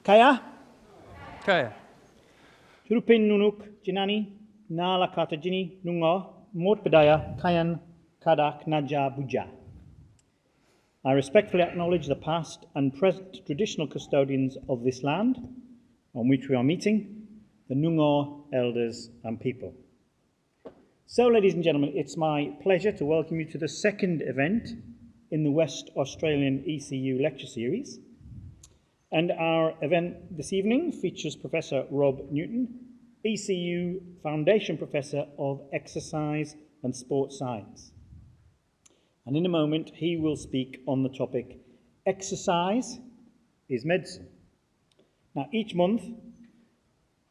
Kaya? Kaya. Hurupin nunuk jinani nala kata jini nungo mot bedaya kayan kadak naja buja. I respectfully acknowledge the past and present traditional custodians of this land on which we are meeting, the Noongar elders and people. So, ladies and gentlemen, it's my pleasure to welcome you to the second event in the West Australian ECU lecture series. And our event this evening features Professor Rob Newton, ECU Foundation Professor of Exercise and Sports Science. And in a moment, he will speak on the topic, Exercise is Medicine. Now, each month,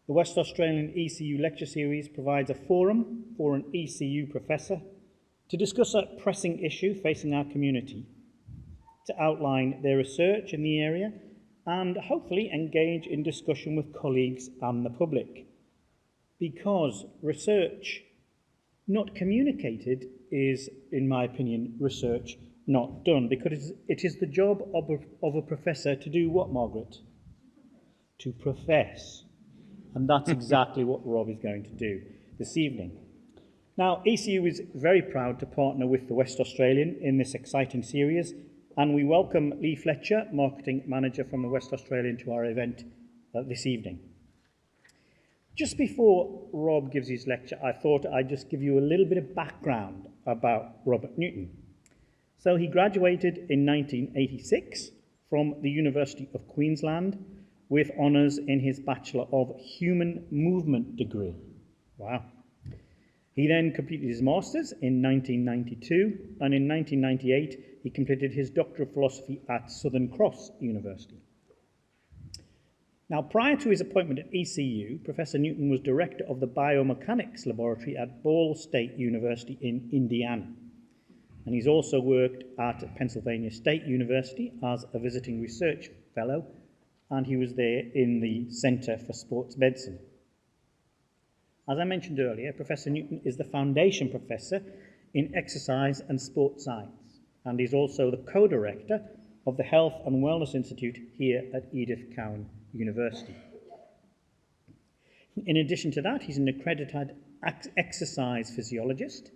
the West Australian ECU lecture series provides a forum for an ECU professor to discuss a pressing issue facing our community, to outline their research in the area, and hopefully engage in discussion with colleagues and the public. Because research not communicated is, in my opinion, research not done. Because it is the job of a professor to do what, Margaret? To profess. And that's exactly what Rob is going to do this evening. Now, ECU is very proud to partner with the West Australian in this exciting series, and we welcome Lee Fletcher, Marketing Manager from the West Australian, to our event this evening. Just before Rob gives his lecture, I thought I'd just give you a little bit of background about Robert Newton. So he graduated in 1986 from the University of Queensland with honours in his Bachelor of Human Movement degree. Wow. He then completed his Masters in 1992, and in 1998 he completed his Doctor of Philosophy at Southern Cross University. Now, prior to his appointment at ECU, Professor Newton was director of the Biomechanics Laboratory at Ball State University in Indiana. And he's also worked at Pennsylvania State University as a visiting research fellow, and he was there in the Centre for Sports Medicine. As I mentioned earlier, Professor Newton is the Foundation Professor in Exercise and Sports Science, and he's also the co-director of the Health and Wellness Institute here at Edith Cowan University. In addition to that, he's an accredited exercise physiologist,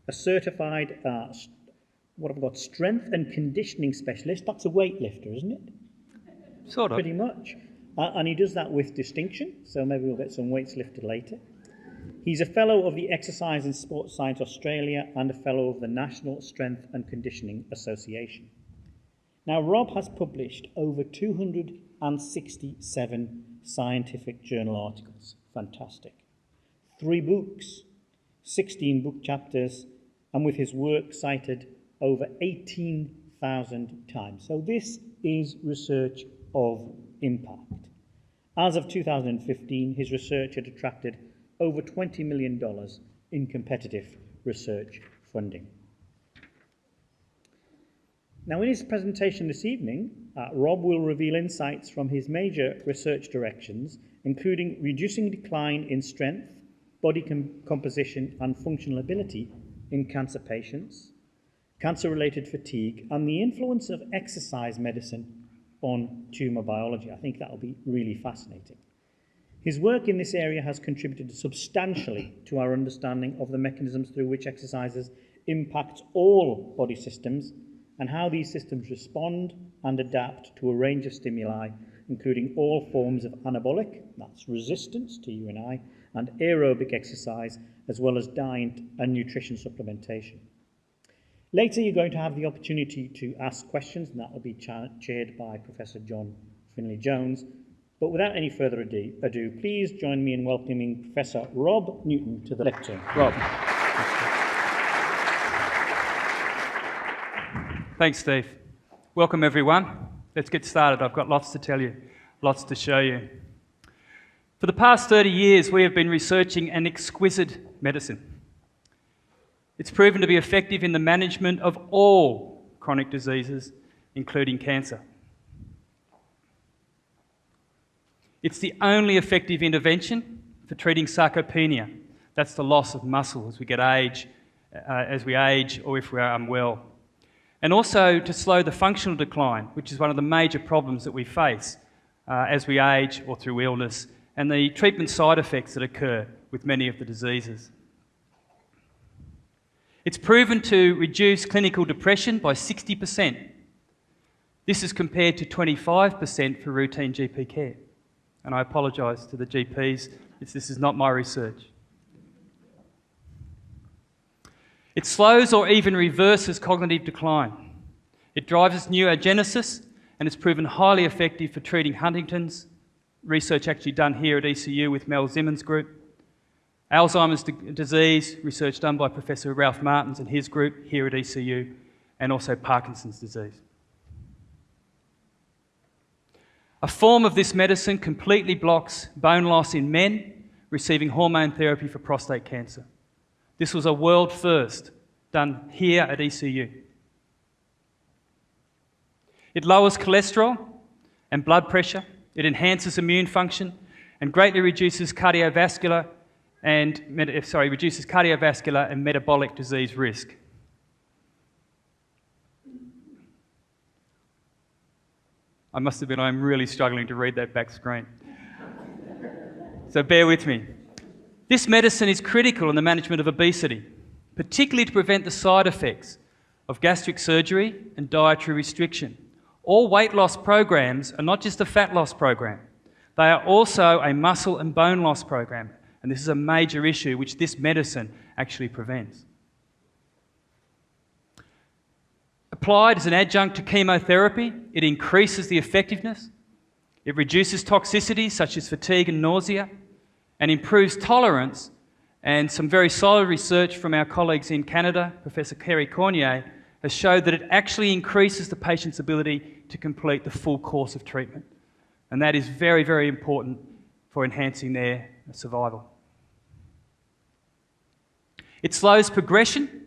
a certified strength and conditioning specialist. That's a weightlifter, isn't it? Sort of. Pretty much. And he does that with distinction, so maybe we'll get some weights lifted later. He's a fellow of the Exercise and Sports Science Australia and a fellow of the National Strength and Conditioning Association. Now, Rob has published over 267 scientific journal articles. Fantastic. 3 books, 16 book chapters, and with his work cited over 18,000 times. So this is research of impact. As of 2015, his research had attracted over $20 million in competitive research funding. Now, in his presentation this evening, Rob will reveal insights from his major research directions, including reducing decline in strength, body composition and functional ability in cancer patients, cancer-related fatigue, and the influence of exercise medicine on tumour biology. I think that will be really fascinating. His work in this area has contributed substantially to our understanding of the mechanisms through which exercises impact all body systems and how these systems respond and adapt to a range of stimuli, including all forms of anabolic, that's resistance to you and I, and aerobic exercise, as well as diet and nutrition supplementation. Later, you're going to have the opportunity to ask questions, and that will be chaired by Professor John Finlay-Jones. But without any further ado, please join me in welcoming Professor Rob Newton to the lectern. Rob. Thanks, Steve. Welcome, everyone. Let's get started. I've got lots to tell you, lots to show you. For the past 30 years, we have been researching an exquisite medicine. It's proven to be effective in the management of all chronic diseases, including cancer. It's the only effective intervention for treating sarcopenia. That's the loss of muscle as we age or if we are unwell. And also to slow the functional decline, which is one of the major problems that we face as we age or through illness, and the treatment side effects that occur with many of the diseases. It's proven to reduce clinical depression by 60%. This is compared to 25% for routine GP care. And I apologise to the GPs, this is not my research. It slows or even reverses cognitive decline. It drives neurogenesis, and it's proven highly effective for treating Huntington's. Research actually done here at ECU with Mel Zimmern's group. Alzheimer's disease, research done by Professor Ralph Martins and his group here at ECU, and also Parkinson's disease. A form of this medicine completely blocks bone loss in men receiving hormone therapy for prostate cancer. This was a world first done here at ECU. It lowers cholesterol and blood pressure. It enhances immune function and greatly reduces cardiovascular and metabolic disease risk. I must admit, I'm really struggling to read that back screen. So bear with me. This medicine is critical in the management of obesity, particularly to prevent the side effects of gastric surgery and dietary restriction. All weight loss programs are not just a fat loss program. They are also a muscle and bone loss program. And this is a major issue which this medicine actually prevents. Applied as an adjunct to chemotherapy, it increases the effectiveness. It reduces toxicities such as fatigue and nausea, and improves tolerance. And some very solid research from our colleagues in Canada, Professor Kerry Cornier, has showed that it actually increases the patient's ability to complete the full course of treatment. And that is very, very important for enhancing their survival. It slows progression,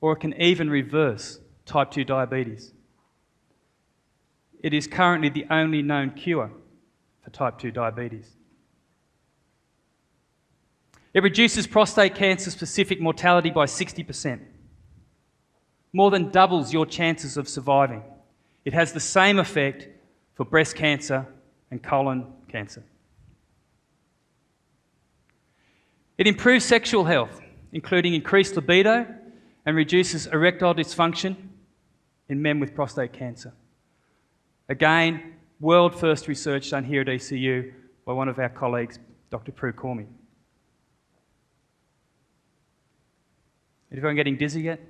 or it can even reverse type 2 diabetes. It is currently the only known cure for type 2 diabetes. It reduces prostate cancer-specific mortality by 60%. More than doubles your chances of surviving. It has the same effect for breast cancer and colon cancer. It improves sexual health, including increased libido, and reduces erectile dysfunction in men with prostate cancer. Again, world first research done here at ECU by one of our colleagues, Dr. Prue Cormy. Is everyone getting dizzy yet?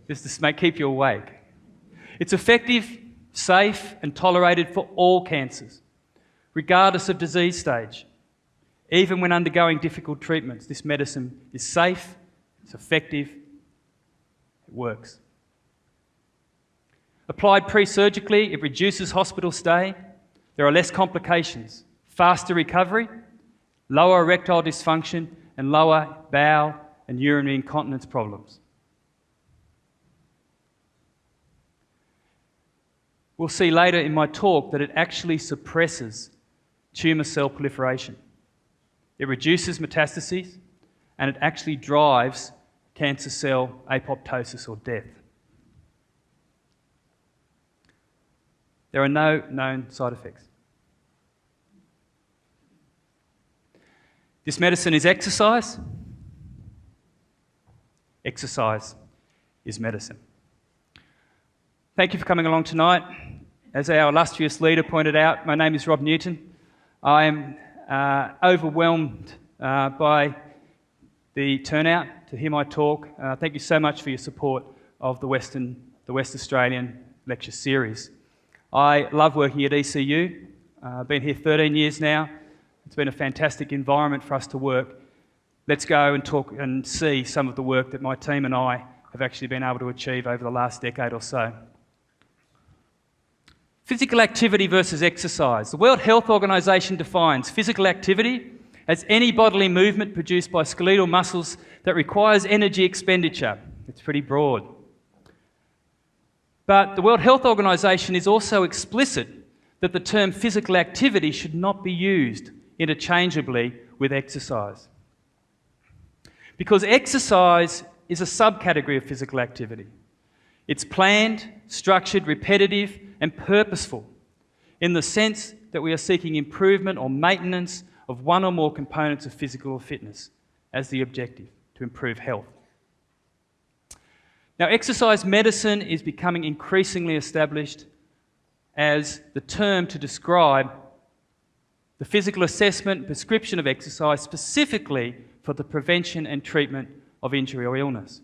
This may keep you awake. It's effective, safe, and tolerated for all cancers, regardless of disease stage. Even when undergoing difficult treatments, this medicine is safe, it's effective, it works. Applied pre-surgically, it reduces hospital stay, there are less complications, faster recovery, lower erectile dysfunction, and lower bowel and urinary incontinence problems. We'll see later in my talk that it actually suppresses tumour cell proliferation. It reduces metastases, and it actually drives cancer cell apoptosis or death. There are no known side effects. This medicine is exercise. Exercise is medicine. Thank you for coming along tonight. As our illustrious leader pointed out, my name is Rob Newton. I am overwhelmed by the turnout to hear my talk. Thank you so much for your support of the West Australian lecture series. I love working at ECU. I've been here 13 years now. It's been a fantastic environment for us to work. Let's go and talk and see some of the work that my team and I have actually been able to achieve over the last decade or so. Physical activity versus exercise. The World Health Organization defines physical activity as any bodily movement produced by skeletal muscles that requires energy expenditure. It's pretty broad. But the World Health Organization is also explicit that the term physical activity should not be used interchangeably with exercise. Because exercise is a subcategory of physical activity. It's planned, structured, repetitive, and purposeful, in the sense that we are seeking improvement or maintenance of one or more components of physical fitness as the objective to improve health. Now, exercise medicine is becoming increasingly established as the term to describe the physical assessment and prescription of exercise specifically for the prevention and treatment of injury or illness.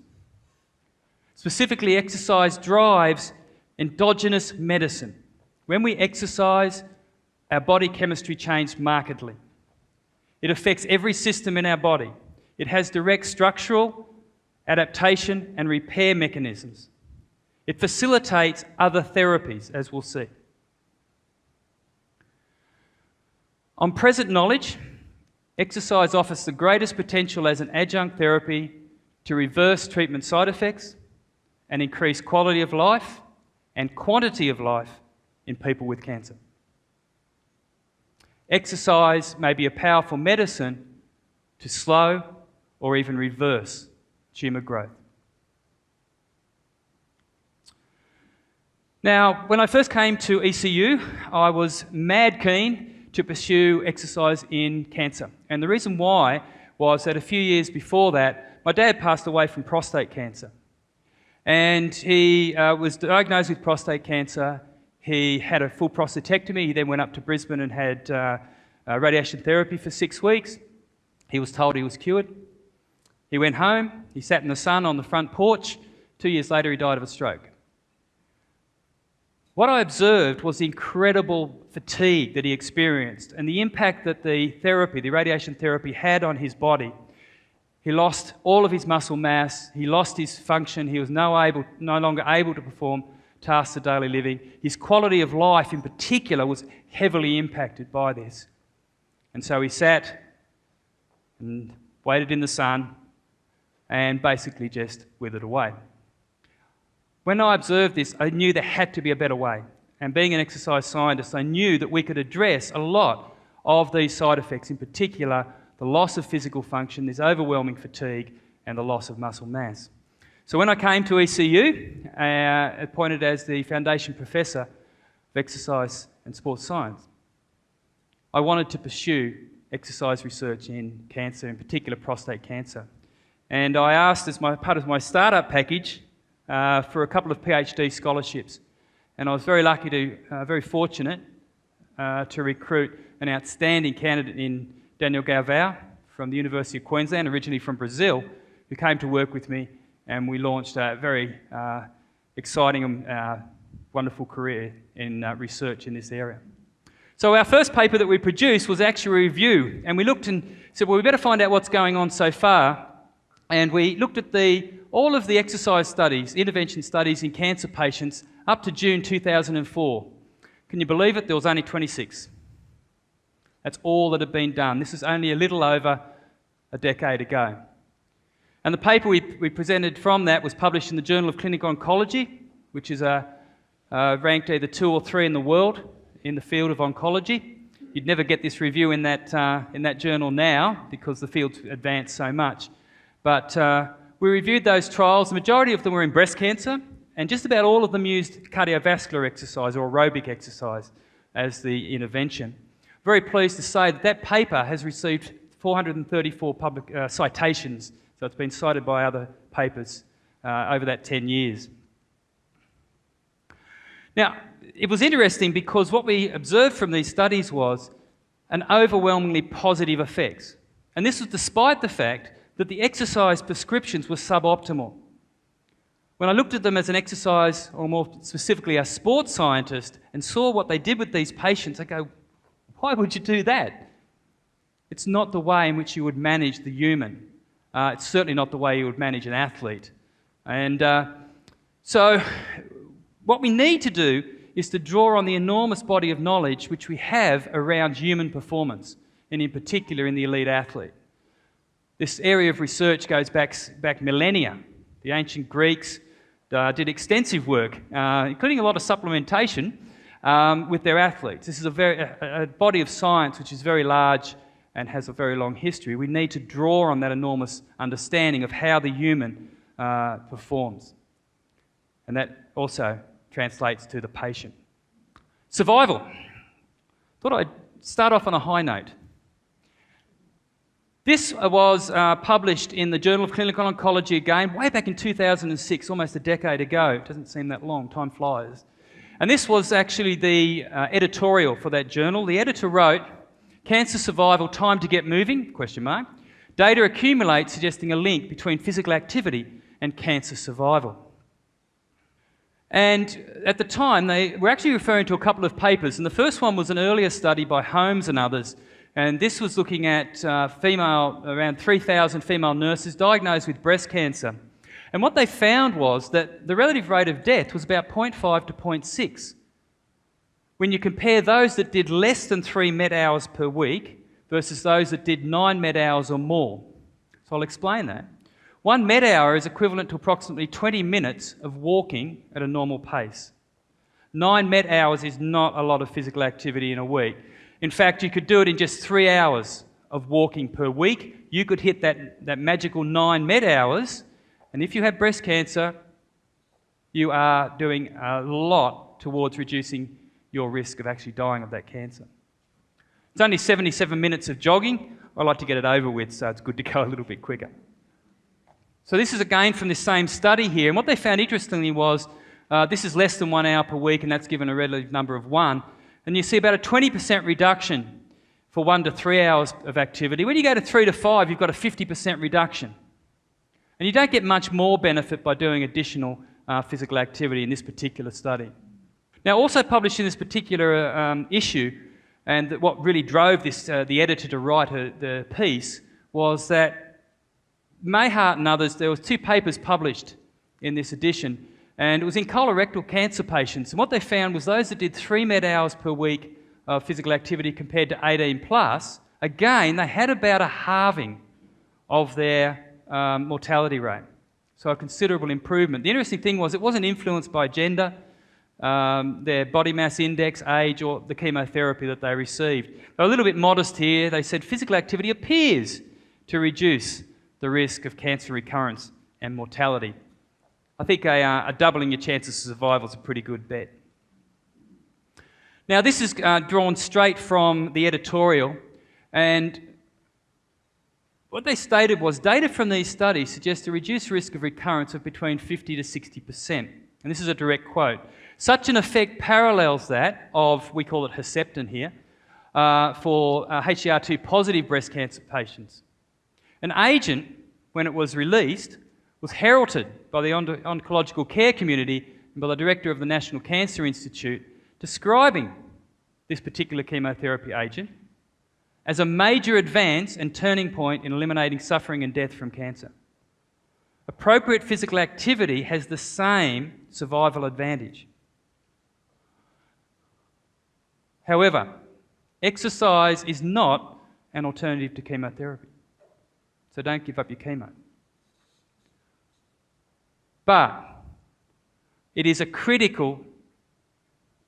Specifically, exercise drives endogenous medicine. When we exercise, our body chemistry changes markedly. It affects every system in our body. It has direct structural, adaptation and repair mechanisms. It facilitates other therapies, as we'll see. On present knowledge, exercise offers the greatest potential as an adjunct therapy to reverse treatment side effects and increase quality of life and quantity of life in people with cancer. Exercise may be a powerful medicine to slow or even reverse tumour growth. Now, when I first came to ECU, I was mad keen to pursue exercise in cancer. And the reason why was that a few years before that, my dad passed away from prostate cancer. And he was diagnosed with prostate cancer. He had a full prostatectomy. He then went up to Brisbane and had radiation therapy for 6 weeks. He was told he was cured. He went home. He sat in the sun on the front porch. 2 years later, he died of a stroke. What I observed was the incredible fatigue that he experienced and the impact that the therapy, the radiation therapy, had on his body. He lost all of his muscle mass, he lost his function, he was no longer able to perform tasks of daily living. His quality of life in particular was heavily impacted by this. And so he sat and waited in the sun and basically just withered away. When I observed this, I knew there had to be a better way. And being an exercise scientist, I knew that we could address a lot of these side effects, in particular the loss of physical function, this overwhelming fatigue, and the loss of muscle mass. So when I came to ECU, appointed as the Foundation Professor of Exercise and Sports Science, I wanted to pursue exercise research in cancer, in particular prostate cancer. And I asked, as part of my startup package, for a couple of PhD scholarships. And I was very lucky very fortunate to recruit an outstanding candidate in Daniel Galvão from the University of Queensland, originally from Brazil, who came to work with me, and we launched a very exciting and wonderful career in research in this area. So our first paper that we produced was actually a review, and we looked and said, well, we better find out what's going on so far. And we looked at all of the exercise studies, intervention studies in cancer patients up to June 2004. Can you believe it? There was only 26. That's all that had been done. This is only a little over a decade ago. And the paper we presented from that was published in the Journal of Clinical Oncology, which is ranked either 2 or 3 in the world in the field of oncology. You'd never get this review in that journal now because the field's advanced so much. But we reviewed those trials. The majority of them were in breast cancer, and just about all of them used cardiovascular exercise or aerobic exercise as the intervention. Very pleased to say that paper has received 434 public citations, so it's been cited by other papers over that 10 years. Now, it was interesting because what we observed from these studies was an overwhelmingly positive effects. And this was despite the fact that the exercise prescriptions were suboptimal. When I looked at them as an exercise, or more specifically a sports scientist, and saw what they did with these patients, I go, why would you do that? It's not the way in which you would manage the human. It's certainly not the way you would manage an athlete. And so what we need to do is to draw on the enormous body of knowledge which we have around human performance, and in particular in the elite athlete. This area of research goes back millennia. The ancient Greeks did extensive work, including a lot of supplementation with their athletes. This is a body of science which is very large and has a very long history. We need to draw on that enormous understanding of how the human performs. And that also translates to the patient. Survival. Thought I'd start off on a high note. This was published in the Journal of Clinical Oncology again, way back in 2006, almost a decade ago. It doesn't seem that long, time flies. And this was actually the editorial for that journal. The editor wrote, "Cancer survival, time to get moving, question mark. Data accumulate suggesting a link between physical activity and cancer survival." And at the time, they were actually referring to a couple of papers. And the first one was an earlier study by Holmes and others. And this was looking at around 3,000 female nurses diagnosed with breast cancer. And what they found was that the relative rate of death was about 0.5 to 0.6. When you compare those that did less than 3 med hours per week versus those that did 9 med hours or more. So I'll explain that. 1 med hour is equivalent to approximately 20 minutes of walking at a normal pace. 9 med hours is not a lot of physical activity in a week. In fact, you could do it in just 3 hours of walking per week. You could hit that magical 9 med hours, and if you have breast cancer, you are doing a lot towards reducing your risk of actually dying of that cancer. It's only 77 minutes of jogging. I like to get it over with, so it's good to go a little bit quicker. So this is again from this same study here, and what they found interestingly was this is less than 1 hour per week, and that's given a relative number of 1. And you see about a 20% reduction for 1 to 3 hours of activity. When you go to 3 to 5, you've got a 50% reduction. And you don't get much more benefit by doing additional physical activity in this particular study. Now, also published in this particular issue, and what really drove this, the editor to write the piece, was that Mayhart and others, there was 2 papers published in this edition, and it was in colorectal cancer patients. And what they found was those that did 3 med hours per week of physical activity compared to 18 plus, again, they had about a halving of their mortality rate. So a considerable improvement. The interesting thing was it wasn't influenced by gender, their body mass index, age, or the chemotherapy that they received. They're a little bit modest here. They said physical activity appears to reduce the risk of cancer recurrence and mortality. I think a doubling your chances of survival is a pretty good bet. Now, this is drawn straight from the editorial, and what they stated was data from these studies suggests a reduced risk of recurrence of between 50 to 60%. And this is a direct quote. Such an effect parallels that of, we call it Herceptin here, for HER2 positive breast cancer patients. An agent, when it was released, was heralded by the oncological care community and by the director of the National Cancer Institute, describing this particular chemotherapy agent as a major advance and turning point in eliminating suffering and death from cancer. Appropriate physical activity has the same survival advantage. However, exercise is not an alternative to chemotherapy. So don't give up your chemo. But it is a critical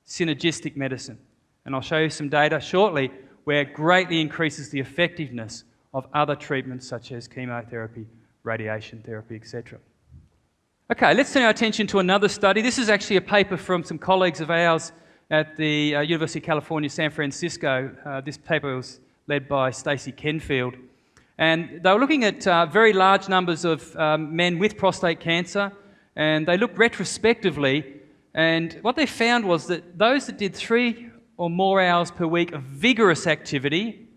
synergistic medicine. And I'll show you some data shortly where it greatly increases the effectiveness of other treatments such as chemotherapy, radiation therapy, etc. Okay, let's turn our attention to another study. This is actually a paper from some colleagues of ours at the University of California, San Francisco. This paper was led by Stacey Kenfield. And they were looking at very large numbers of men with prostate cancer, and they looked retrospectively, and what they found was that those that did 3 or more hours per week of vigorous activity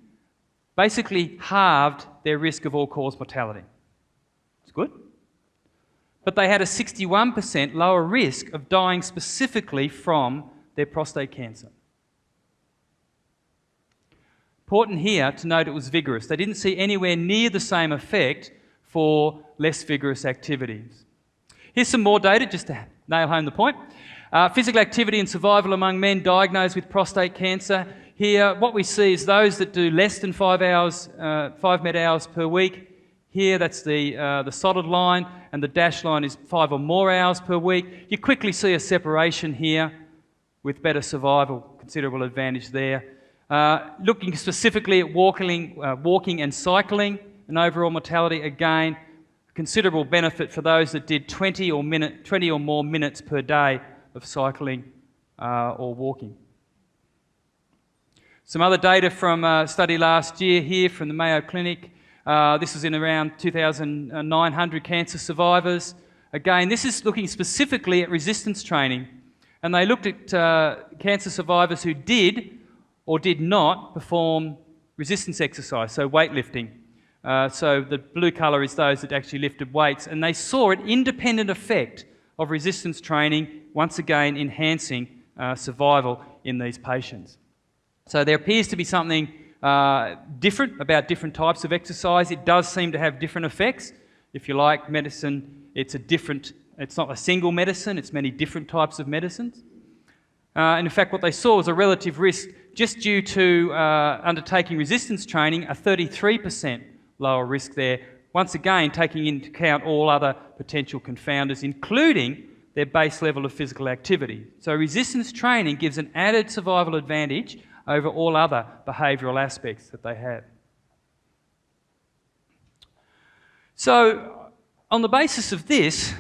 basically halved their risk of all-cause mortality. It's good. But they had a 61% lower risk of dying specifically from their prostate cancer. Important here to note it was vigorous. They didn't see anywhere near the same effect for less vigorous activities. Here's some more data just to nail home the point. Physical activity and survival among men diagnosed with prostate cancer. Here, what we see is those that do less than 5 med hours per week. Here, that's the solid line, and the dashed line is 5 or more hours per week. You quickly see a separation here with better survival, considerable advantage there. Looking specifically at walking and cycling and overall mortality, again, considerable benefit for those that did 20 or more minutes per day of cycling or walking. Some other data from a study last year here from the Mayo Clinic. This was in around 2,900 cancer survivors. Again, this is looking specifically at resistance training. And they looked at cancer survivors who did or did not perform resistance exercise, so weightlifting. So the blue colour is those that actually lifted weights. And they saw an independent effect of resistance training, once again enhancing survival in these patients. So there appears to be something different about different types of exercise. It does seem to have different effects. If you like medicine, it's not a single medicine, it's many different types of medicines. And in fact, what they saw was a relative risk just due to undertaking resistance training, a 33% lower risk there, once again taking into account all other potential confounders, including their base level of physical activity. So resistance training gives an added survival advantage over all other behavioural aspects that they have. So on the basis of this,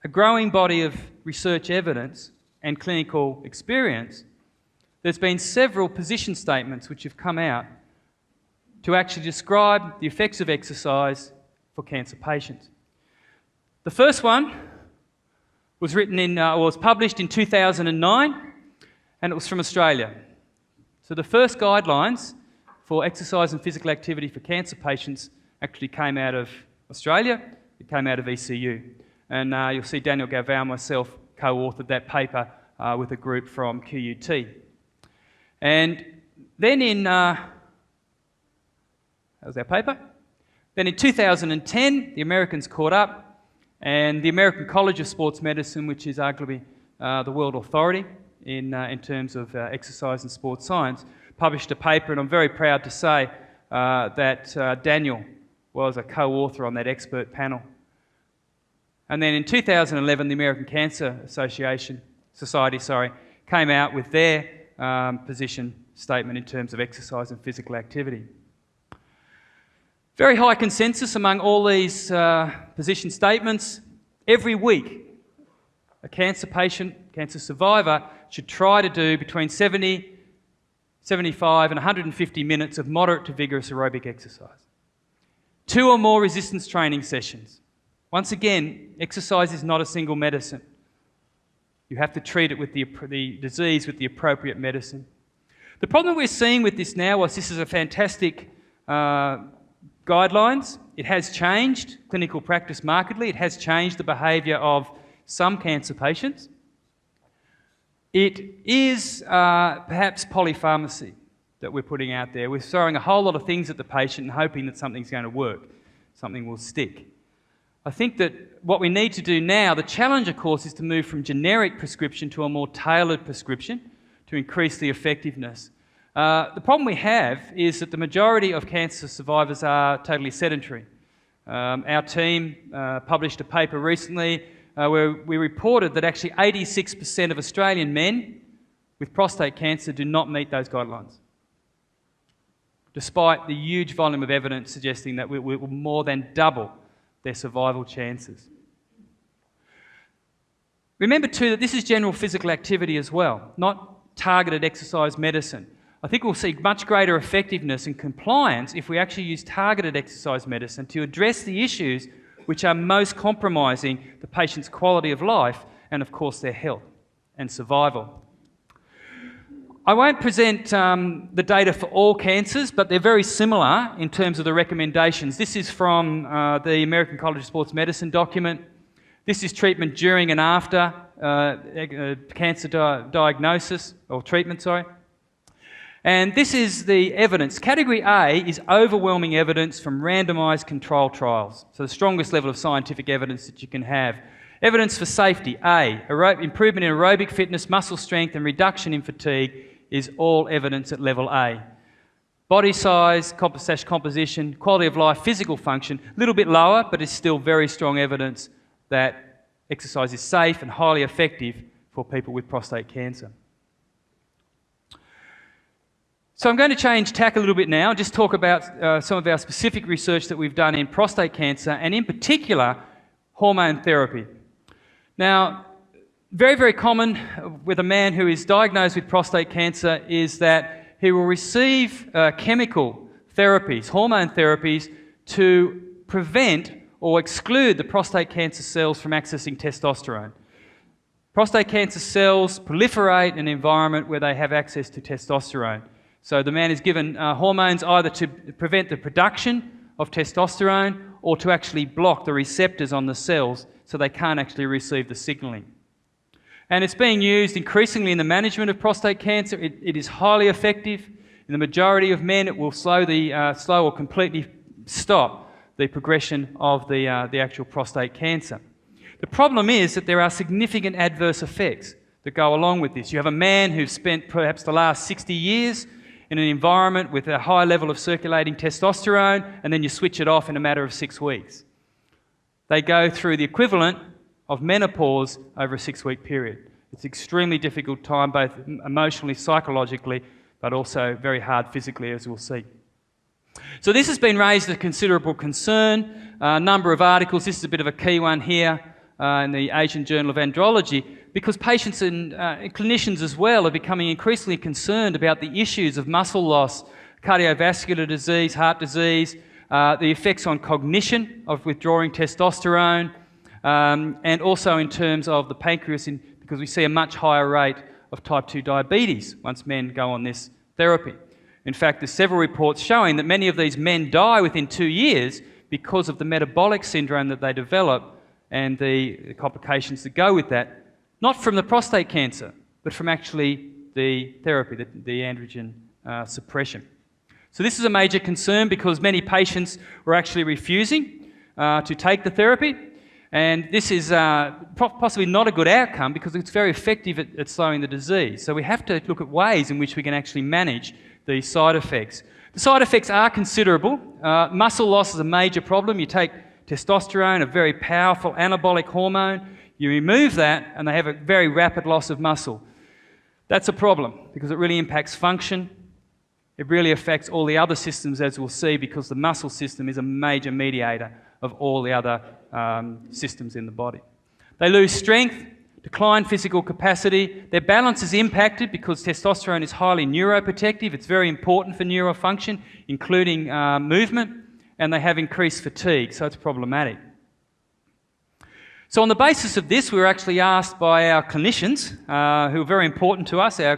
a growing body of research evidence and clinical experience, there's been several position statements which have come out to actually describe the effects of exercise for cancer patients. The first one was published in 2009, and it was from Australia. So the first guidelines for exercise and physical activity for cancer patients actually came out of Australia. It came out of ECU. And you'll see Daniel Galvao and myself co-authored that paper with a group from QUT. And then that was our paper. Then in 2010, the Americans caught up, and the American College of Sports Medicine, which is arguably the world authority in terms of exercise and sports science, published a paper, and I'm very proud to say that Daniel was a co-author on that expert panel. And then in 2011, the American Cancer Society came out with their position statement in terms of exercise and physical activity. Very high consensus among all these position statements. Every week, a cancer patient, cancer survivor, should try to do between 70, 75 and 150 minutes of moderate to vigorous aerobic exercise. 2 or more resistance training sessions. Once again, exercise is not a single medicine. You have to treat it with the disease with the appropriate medicine. The problem we're seeing with this now, whilst this is a fantastic guidelines, it has changed clinical practice markedly. It has changed the behaviour of some cancer patients. It is perhaps polypharmacy that we're putting out there. We're throwing a whole lot of things at the patient and hoping that something's going to work, something will stick. I think that what we need to do now, the challenge of course, is to move from generic prescription to a more tailored prescription to increase the effectiveness. The problem we have is that the majority of cancer survivors are totally sedentary. Our team published a paper recently where we reported that actually 86% of Australian men with prostate cancer do not meet those guidelines, despite the huge volume of evidence suggesting that we will more than double their survival chances. Remember too that this is general physical activity as well, not targeted exercise medicine. I think we'll see much greater effectiveness and compliance if we actually use targeted exercise medicine to address the issues which are most compromising the patient's quality of life and, of course, their health and survival. I won't present the data for all cancers, but they're very similar in terms of the recommendations. This is from the American College of Sports Medicine document. This is treatment during and after cancer diagnosis, or treatment, sorry. And this is the evidence. Category A is overwhelming evidence from randomised control trials. So the strongest level of scientific evidence that you can have. Evidence for safety. A, improvement in aerobic fitness, muscle strength and reduction in fatigue is all evidence at level A. Body size, composition, quality of life, physical function, a little bit lower, but it's still very strong evidence that exercise is safe and highly effective for people with prostate cancer. So I'm going to change tack a little bit now and just talk about some of our specific research that we've done in prostate cancer and in particular hormone therapy. Now, Very, very common with a man who is diagnosed with prostate cancer is that he will receive chemical therapies, hormone therapies, to prevent or exclude the prostate cancer cells from accessing testosterone. Prostate cancer cells proliferate in an environment where they have access to testosterone. So the man is given hormones either to prevent the production of testosterone or to actually block the receptors on the cells so they can't actually receive the signalling. And it's being used increasingly in the management of prostate cancer. It is highly effective. In the majority of men, it will slow or completely stop the progression of the actual prostate cancer. The problem is that there are significant adverse effects that go along with this. You have a man who's spent perhaps the last 60 years in an environment with a high level of circulating testosterone, and then you switch it off in a matter of 6 weeks. They go through the equivalent of menopause over a 6-week period. It's an extremely difficult time, both emotionally, psychologically, but also very hard physically, as we'll see. So this has been raised as a considerable concern. A number of articles, this is a bit of a key one here in the Asian Journal of Andrology, because patients and clinicians as well are becoming increasingly concerned about the issues of muscle loss, cardiovascular disease, heart disease, the effects on cognition of withdrawing testosterone, and also in terms of the pancreas, because we see a much higher rate of type 2 diabetes once men go on this therapy. In fact, there's several reports showing that many of these men die within 2 years because of the metabolic syndrome that they develop and the complications that go with that, not from the prostate cancer, but from actually the therapy, the androgen suppression. So this is a major concern because many patients were actually refusing to take the therapy, and this is possibly not a good outcome because it's very effective at slowing the disease. So we have to look at ways in which we can actually manage these side effects. The side effects are considerable. Muscle loss is a major problem. You take testosterone, a very powerful anabolic hormone, you remove that and they have a very rapid loss of muscle. That's a problem because it really impacts function. It really affects all the other systems, as we'll see, because the muscle system is a major mediator of all the other systems in the body. They lose strength, decline physical capacity. Their balance is impacted because testosterone is highly neuroprotective. It's very important for neurofunction, including movement, and they have increased fatigue, so it's problematic. So on the basis of this, we were actually asked by our clinicians, who are very important to us, our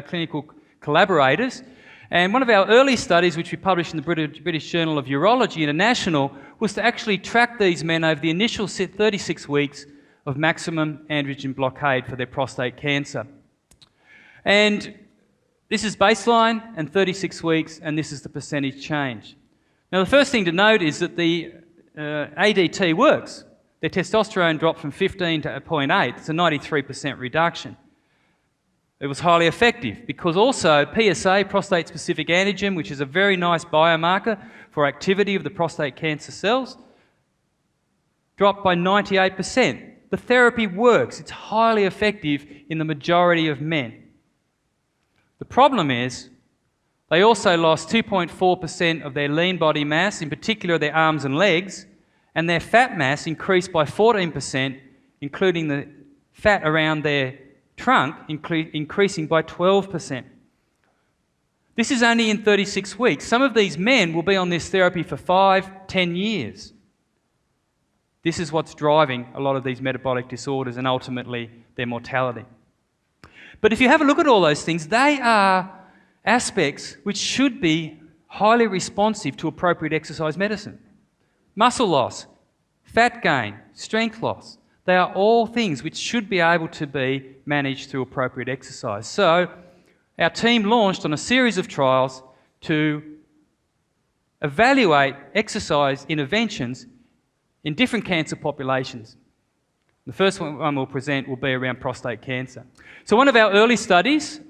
clinical collaborators, and one of our early studies, which we published in the British Journal of Urology International, was to actually track these men over the initial 36 weeks of maximum androgen blockade for their prostate cancer. And this is baseline and 36 weeks, and this is the percentage change. Now, the first thing to note is that the ADT works. Their testosterone dropped from 15 to 0.8. It's a 93% reduction. It was highly effective because also PSA, prostate-specific antigen, which is a very nice biomarker for activity of the prostate cancer cells, dropped by 98%. The therapy works. It's highly effective in the majority of men. The problem is they also lost 2.4% of their lean body mass, in particular their arms and legs, and their fat mass increased by 14%, including the fat around their trunk increasing by 12%. This is only in 36 weeks. Some of these men will be on this therapy for 5, 10 years. This is what's driving a lot of these metabolic disorders and ultimately their mortality. But if you have a look at all those things, they are aspects which should be highly responsive to appropriate exercise medicine. Muscle loss, fat gain, strength loss, they are all things which should be able to be managed through appropriate exercise. So our team launched on a series of trials to evaluate exercise interventions in different cancer populations. The first one we'll present will be around prostate cancer. So one of our early studies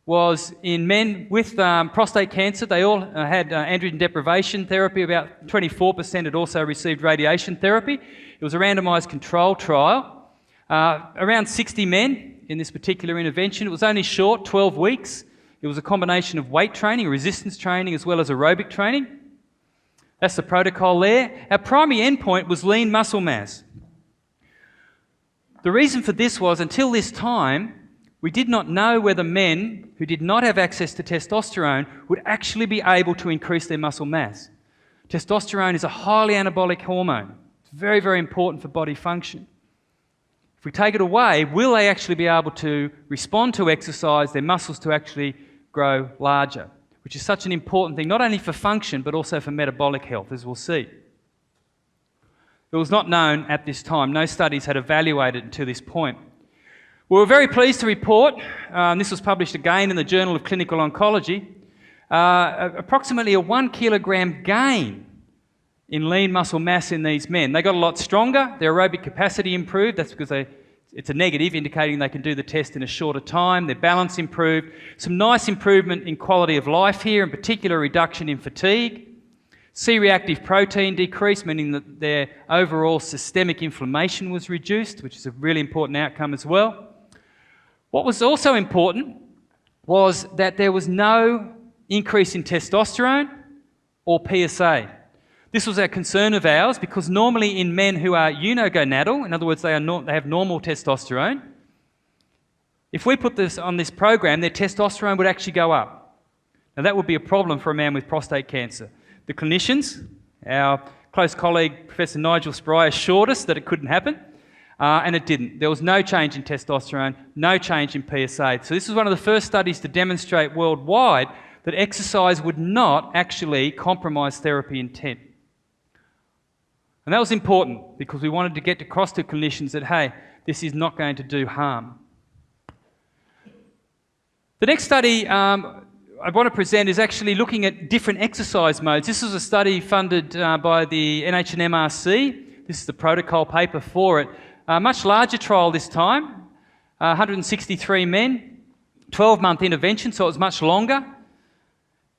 was in men with prostate cancer. They all had androgen deprivation therapy. About 24% had also received radiation therapy. It was a randomised control trial. Around 60 men in this particular intervention. It was only short, 12 weeks. It was a combination of weight training, resistance training, as well as aerobic training. That's the protocol there. Our primary endpoint was lean muscle mass. the reason for this was, until this time, we did not know whether men who did not have access to testosterone would actually be able to increase their muscle mass. Testosterone is a highly anabolic hormone. It's very, very important for body function. If we take it away, will they actually be able to respond to exercise, their muscles to actually grow larger, which is such an important thing, not only for function, but also for metabolic health, as we'll see. It was not known at this time. No studies had evaluated it until this point. We were very pleased to report, this was published again in the Journal of Clinical Oncology, approximately a 1 kilogram gain in lean muscle mass in these men. They got a lot stronger, their aerobic capacity improved, that's because it's a negative indicating they can do the test in a shorter time, their balance improved, some nice improvement in quality of life here, in particular reduction in fatigue. C-reactive protein decreased, meaning that their overall systemic inflammation was reduced, which is a really important outcome as well. What was also important was that there was no increase in testosterone or PSA. This was a concern of ours because normally in men who are unigonadal, in other words, they have normal testosterone, if we put this on this program, their testosterone would actually go up. Now that would be a problem for a man with prostate cancer. The clinicians, our close colleague Professor Nigel Spry, assured us that it couldn't happen, and it didn't. There was no change in testosterone, no change in PSA. So this was one of the first studies to demonstrate worldwide that exercise would not actually compromise therapy intent. And that was important because we wanted to get across to clinicians that, hey, this is not going to do harm. The next study I want to present is actually looking at different exercise modes. This was a study funded by the NHMRC. This is the protocol paper for it. A much larger trial this time, 163 men, 12-month intervention, so it was much longer.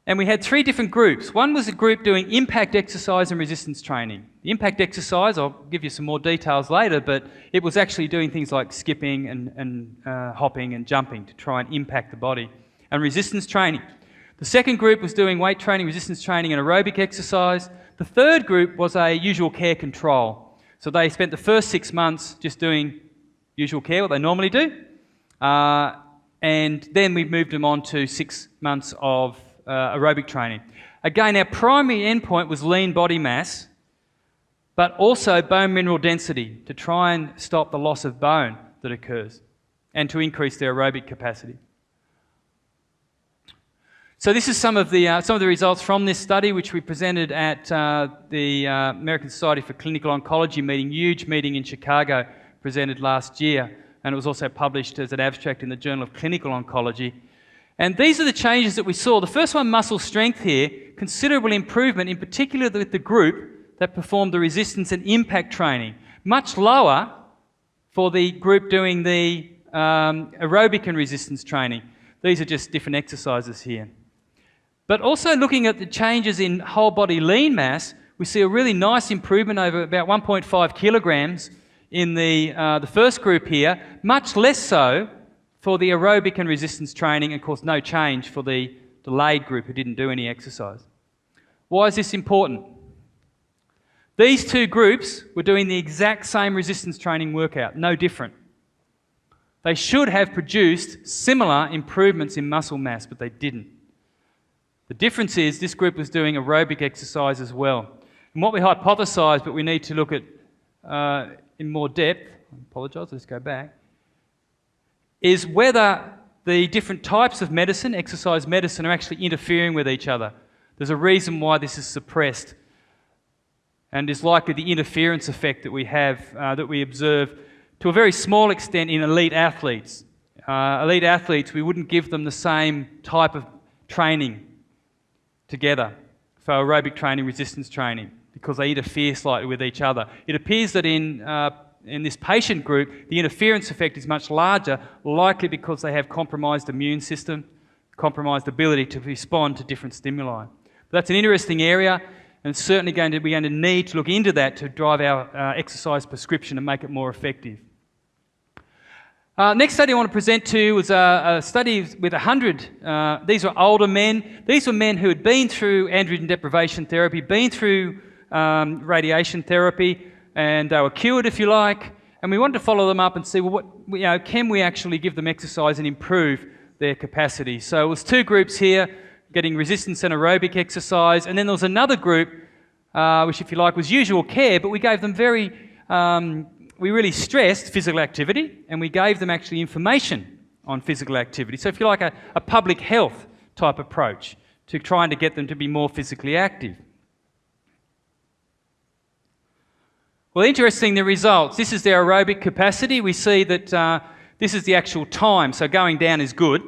And we had 3 different groups. One was a group doing impact exercise and resistance training. The impact exercise, I'll give you some more details later, but it was actually doing things like skipping and hopping and jumping to try and impact the body. And resistance training. The second group was doing weight training, resistance training and aerobic exercise. The third group was a usual care control. So they spent the first 6 months just doing usual care, what they normally do. And then we moved them on to 6 months of aerobic training. Again, our primary endpoint was lean body mass, but also bone mineral density to try and stop the loss of bone that occurs and to increase their aerobic capacity. So this is some of the results from this study, which we presented at the American Society for Clinical Oncology meeting, huge meeting in Chicago, presented last year, and it was also published as an abstract in the Journal of Clinical Oncology. And these are the changes that we saw. The first one, muscle strength here, considerable improvement, in particular with the group that performed the resistance and impact training. Much lower for the group doing the aerobic and resistance training. These are just different exercises here. But also looking at the changes in whole body lean mass, we see a really nice improvement over about 1.5 kilograms in the first group here, much less so for the aerobic and resistance training, and of course no change for the delayed group who didn't do any exercise. Why is this important? These 2 groups were doing the exact same resistance training workout, no different. They should have produced similar improvements in muscle mass, but they didn't. The difference is this group was doing aerobic exercise as well. And what we hypothesised, but we need to look at in more depth, I apologise, let's go back, is whether the different types of medicine, exercise medicine, are actually interfering with each other. There's a reason why this is suppressed, and is likely the interference effect that we have, that we observe to a very small extent in elite athletes. Elite athletes, we wouldn't give them the same type of training together for aerobic training, resistance training, because they interfere slightly with each other. It appears that in this patient group, the interference effect is much larger, likely because they have compromised immune system, compromised ability to respond to different stimuli. But that's an interesting area, and certainly we're going to need to look into that to drive our exercise prescription and make it more effective. Next study I want to present to you was a study with 100. These were older men. These were men who had been through androgen deprivation therapy, been through radiation therapy, and they were cured, if you like. And we wanted to follow them up and see, well, can we actually give them exercise and improve their capacity? So it was 2 groups here, getting resistance and aerobic exercise, and then there was another group, which, if you like, was usual care, but we gave them we really stressed physical activity, and we gave them actually information on physical activity. So if you like, a public health type approach to trying to get them to be more physically active. Well, interesting, the results. This is their aerobic capacity. We see that this is the actual time, so going down is good.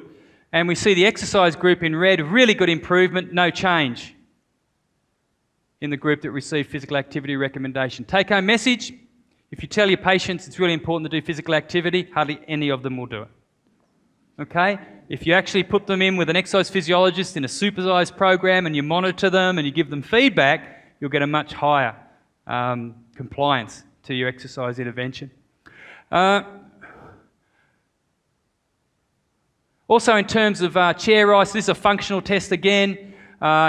And we see the exercise group in red, really good improvement, no change in the group that received physical activity recommendation. Take-home message: if you tell your patients it's really important to do physical activity, hardly any of them will do it. Okay? If you actually put them in with an exercise physiologist in a supervised program and you monitor them and you give them feedback, you'll get a much higher compliance to your exercise intervention. Also, in terms of chair rise, this is a functional test again.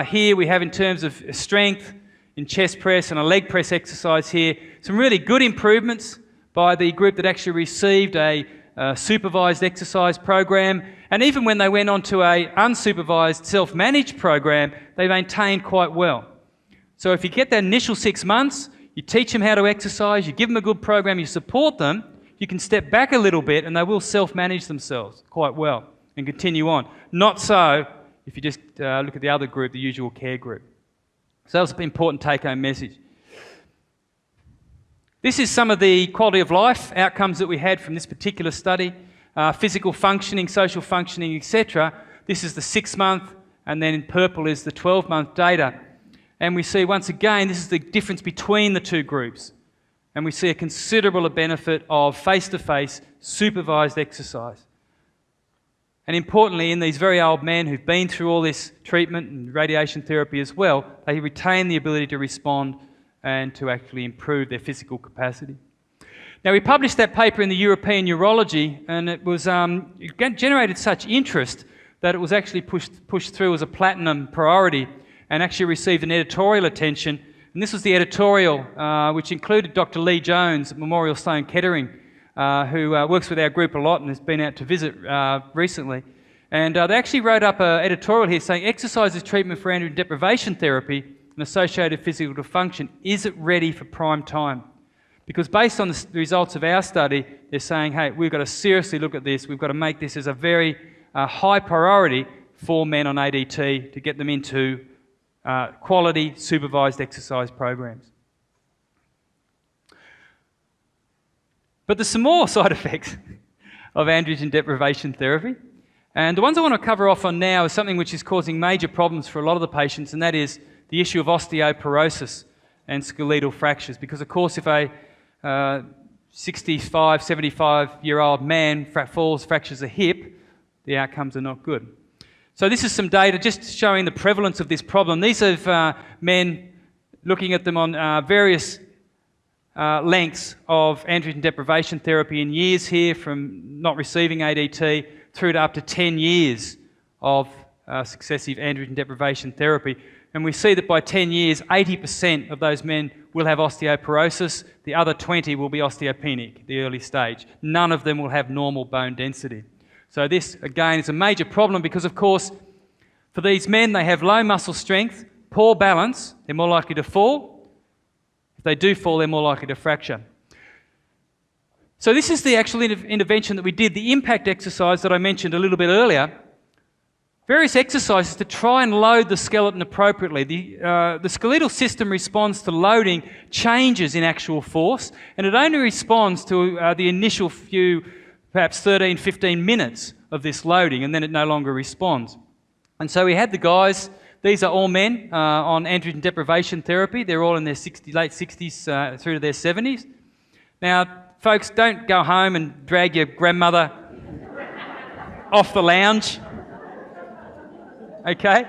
Here we have, in terms of strength, in chest press and a leg press exercise here, some really good improvements by the group that actually received a supervised exercise program. And even when they went on to a unsupervised self-managed program, they maintained quite well. So if you get that initial 6 months, you teach them how to exercise, you give them a good program, you support them, you can step back a little bit and they will self-manage themselves quite well and continue on. Not so if you just look at the other group, the usual care group. So that was an important take-home message. This is some of the quality of life outcomes that we had from this particular study. Physical functioning, social functioning, etc. This is the 6-month, and then in purple is the 12-month data. And we see, once again, this is the difference between the 2 groups. And we see a considerable benefit of face-to-face supervised exercise. And importantly, in these very old men who've been through all this treatment and radiation therapy as well, they retain the ability to respond and to actually improve their physical capacity. Now, we published that paper in the European Urology, and it was it generated such interest that it was actually pushed through as a platinum priority and actually received an editorial attention. And this was the editorial, which included Dr. Lee Jones at Memorial Sloan Kettering, who works with our group a lot and has been out to visit recently. And they actually wrote up an editorial here saying, exercise as treatment for androgen deprivation therapy and associated physical dysfunction, is it ready for prime time? Because based on the results of our study, they're saying, hey, we've got to seriously look at this. We've got to make this as a very high priority for men on ADT to get them into quality supervised exercise programs. But there's some more side effects of androgen deprivation therapy. And the ones I want to cover off on now is something which is causing major problems for a lot of the patients, and that is the issue of osteoporosis and skeletal fractures. Because, of course, if a 65, 75-year-old man fractures a hip, the outcomes are not good. So this is some data just showing the prevalence of this problem. These are men looking at them on various lengths of androgen deprivation therapy in years here, from not receiving ADT through to up to 10 years of successive androgen deprivation therapy. And we see that by 10 years, 80% of those men will have osteoporosis. The other 20 will be osteopenic, the early stage. None of them will have normal bone density. So this, again, is a major problem because, of course, for these men, they have low muscle strength, poor balance, they're more likely to fall. If they do fall, they're more likely to fracture. So this is the actual intervention that we did, the impact exercise that I mentioned a little bit earlier. Various exercises to try and load the skeleton appropriately. The skeletal system responds to loading changes in actual force, and it only responds to the initial few, perhaps 13, 15 minutes of this loading, and then it no longer responds. And so we had the guys, these are all men on androgen deprivation therapy. They're all in their late 60s through to their 70s. Now, folks, don't go home and drag your grandmother off the lounge. Okay?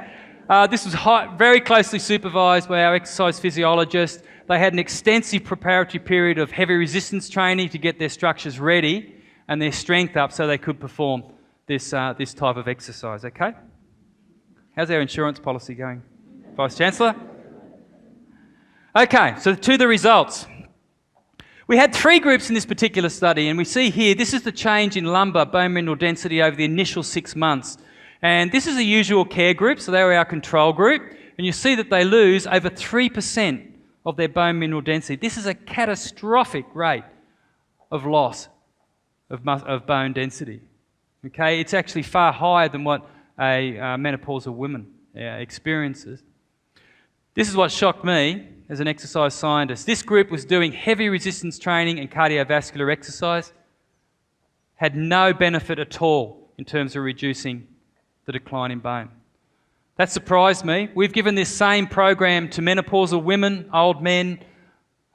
This was very closely supervised by our exercise physiologist. They had an extensive preparatory period of heavy resistance training to get their structures ready and their strength up so they could perform this type of exercise. Okay? How's our insurance policy going, Vice-Chancellor? Okay, so to the results. We had 3 groups in this particular study, and we see here, this is the change in lumbar bone mineral density over the initial 6 months. And this is a usual care group, so they were our control group, and you see that they lose over 3% of their bone mineral density. This is a catastrophic rate of loss of bone density. Okay, it's actually far higher than what a menopausal woman experiences. This is what shocked me as an exercise scientist. This group was doing heavy resistance training and cardiovascular exercise, had no benefit at all in terms of reducing the decline in bone. That surprised me. We've given this same program to menopausal women, old men,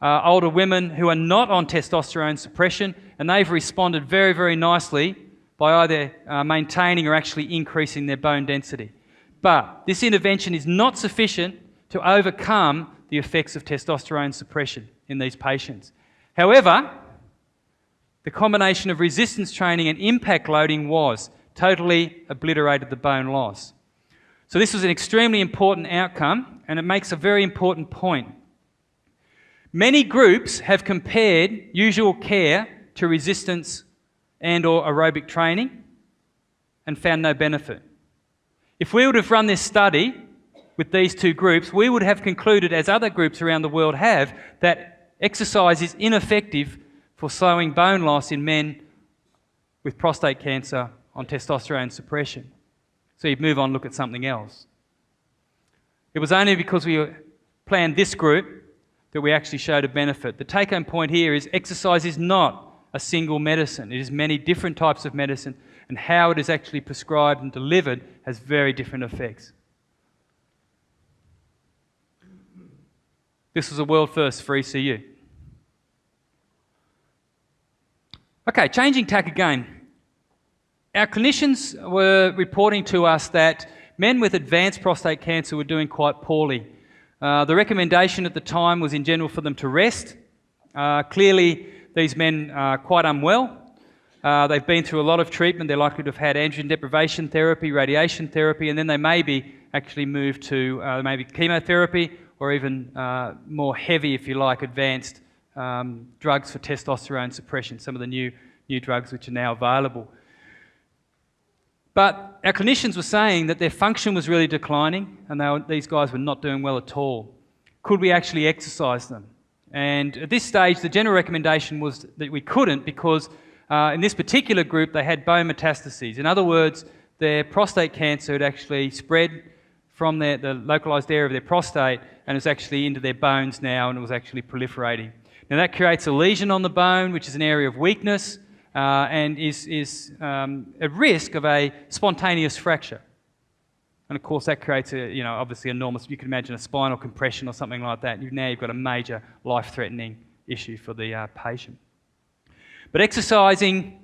older women who are not on testosterone suppression, and they've responded very, very nicely by either maintaining or actually increasing their bone density. But this intervention is not sufficient to overcome the effects of testosterone suppression in these patients. However, the combination of resistance training and impact loading totally obliterated the bone loss. So this was an extremely important outcome, and it makes a very important point. Many groups have compared usual care to resistance and or aerobic training and found no benefit. If we would have run this study with these 2 groups, we would have concluded, as other groups around the world have, that exercise is ineffective for slowing bone loss in men with prostate cancer on testosterone suppression. So you'd move on and look at something else. It was only because we planned this group that we actually showed a benefit. The take-home point here is exercise is not a single medicine. It is many different types of medicine, and how it is actually prescribed and delivered has very different effects. This was a world first for ECU. Okay, changing tack again. Our clinicians were reporting to us that men with advanced prostate cancer were doing quite poorly. The recommendation at the time was in general for them to rest. Clearly, these men are quite unwell. They've been through a lot of treatment. They're likely to have had androgen deprivation therapy, radiation therapy, and then they may be actually moved to maybe chemotherapy or even more heavy, if you like, advanced drugs for testosterone suppression, some of the new drugs which are now available. But our clinicians were saying that their function was really declining and these guys were not doing well at all. Could we actually exercise them? And at this stage, the general recommendation was that we couldn't because in this particular group, they had bone metastases. In other words, their prostate cancer had actually spread from the localised area of their prostate and is actually into their bones now, and it was actually proliferating. Now that creates a lesion on the bone, which is an area of weakness, and is at risk of a spontaneous fracture. And of course that creates obviously enormous, you can imagine a spinal compression or something like that. Now you've got a major life-threatening issue for the patient. But exercising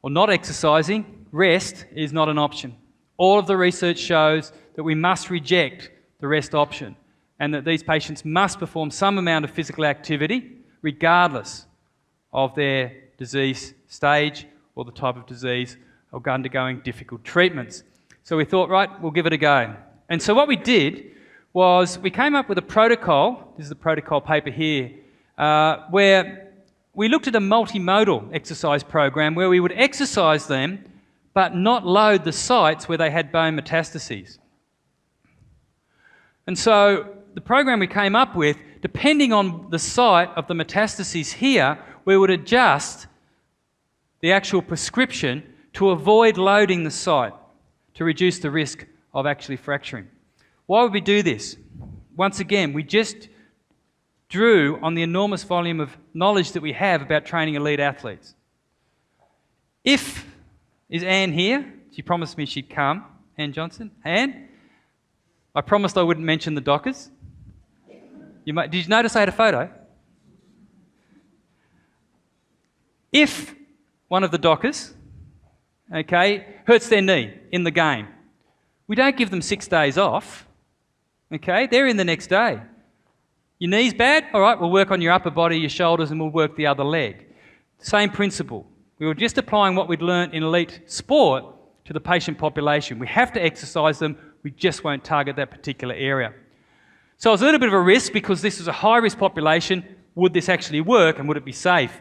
or not exercising, rest is not an option. All of the research shows that we must reject the rest option and that these patients must perform some amount of physical activity regardless of their disease stage or the type of disease or undergoing difficult treatments. So we thought, right, we'll give it a go. And so what we did was we came up with a protocol, this is the protocol paper here, where we looked at a multimodal exercise program where we would exercise them but not load the sites where they had bone metastases. And so the program we came up with, depending on the site of the metastases here, we would adjust the actual prescription to avoid loading the site to reduce the risk of actually fracturing. Why would we do this? Once again, we just drew on the enormous volume of knowledge that we have about training elite athletes. Is Anne here? She promised me she'd come. Anne Johnson. Anne? I promised I wouldn't mention the Dockers. Did you notice I had a photo? If one of the Dockers, hurts their knee in the game, we don't give them 6 days off. They're in the next day. Your knee's bad? All right, we'll work on your upper body, your shoulders, and we'll work the other leg. Same principle. We were just applying what we'd learnt in elite sport to the patient population. We have to exercise them, we just won't target that particular area. So it was a little bit of a risk because this was a high-risk population. would this actually work and would it be safe?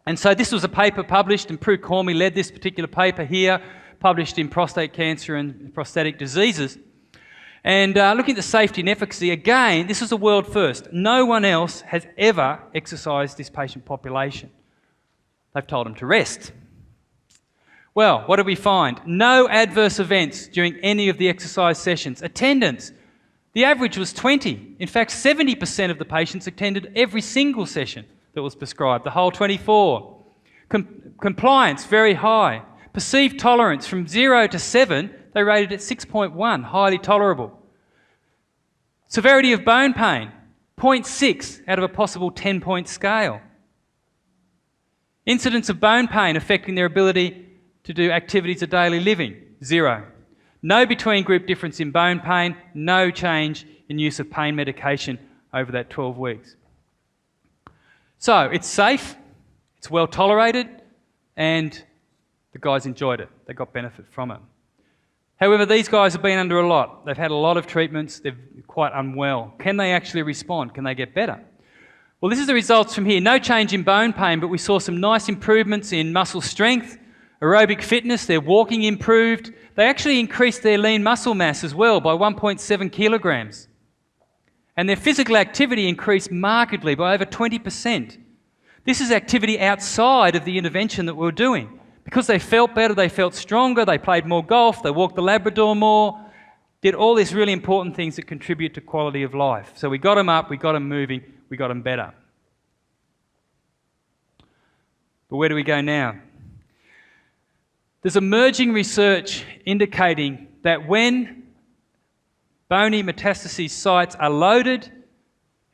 And so this was a paper published, and Prue Cormie led this particular paper here, published in Prostate Cancer and Prostatic Diseases. And looking at the safety and efficacy, again, this is a world first. No one else has ever exercised this patient population. They've told them to rest. Well, what did we find? No adverse events during any of the exercise sessions. Attendance, the average was 20. In fact, 70% of the patients attended every single session that was prescribed, the whole 24. Compliance, very high. Perceived tolerance from 0 to 7, they rated at 6.1, highly tolerable. Severity of bone pain, 0.6 out of a possible 10-point scale. Incidence of bone pain affecting their ability to do activities of daily living, 0. No between group difference in bone pain, no change in use of pain medication over that 12 weeks. So it's safe, it's well tolerated, and the guys enjoyed it. They got benefit from it. However, these guys have been under a lot. They've had a lot of treatments. They're quite unwell. Can they actually respond? Can they get better? Well, this is the results from here. No change in bone pain, but we saw some nice improvements in muscle strength, aerobic fitness. Their walking improved. They actually increased their lean muscle mass as well by 1.7 kilograms. And their physical activity increased markedly by over 20%. This is activity outside of the intervention that we were doing. Because they felt better, they felt stronger, they played more golf, they walked the Labrador more, did all these really important things that contribute to quality of life. So we got them up, we got them moving, we got them better. But where do we go now? There's emerging research indicating that when bony metastases sites are loaded,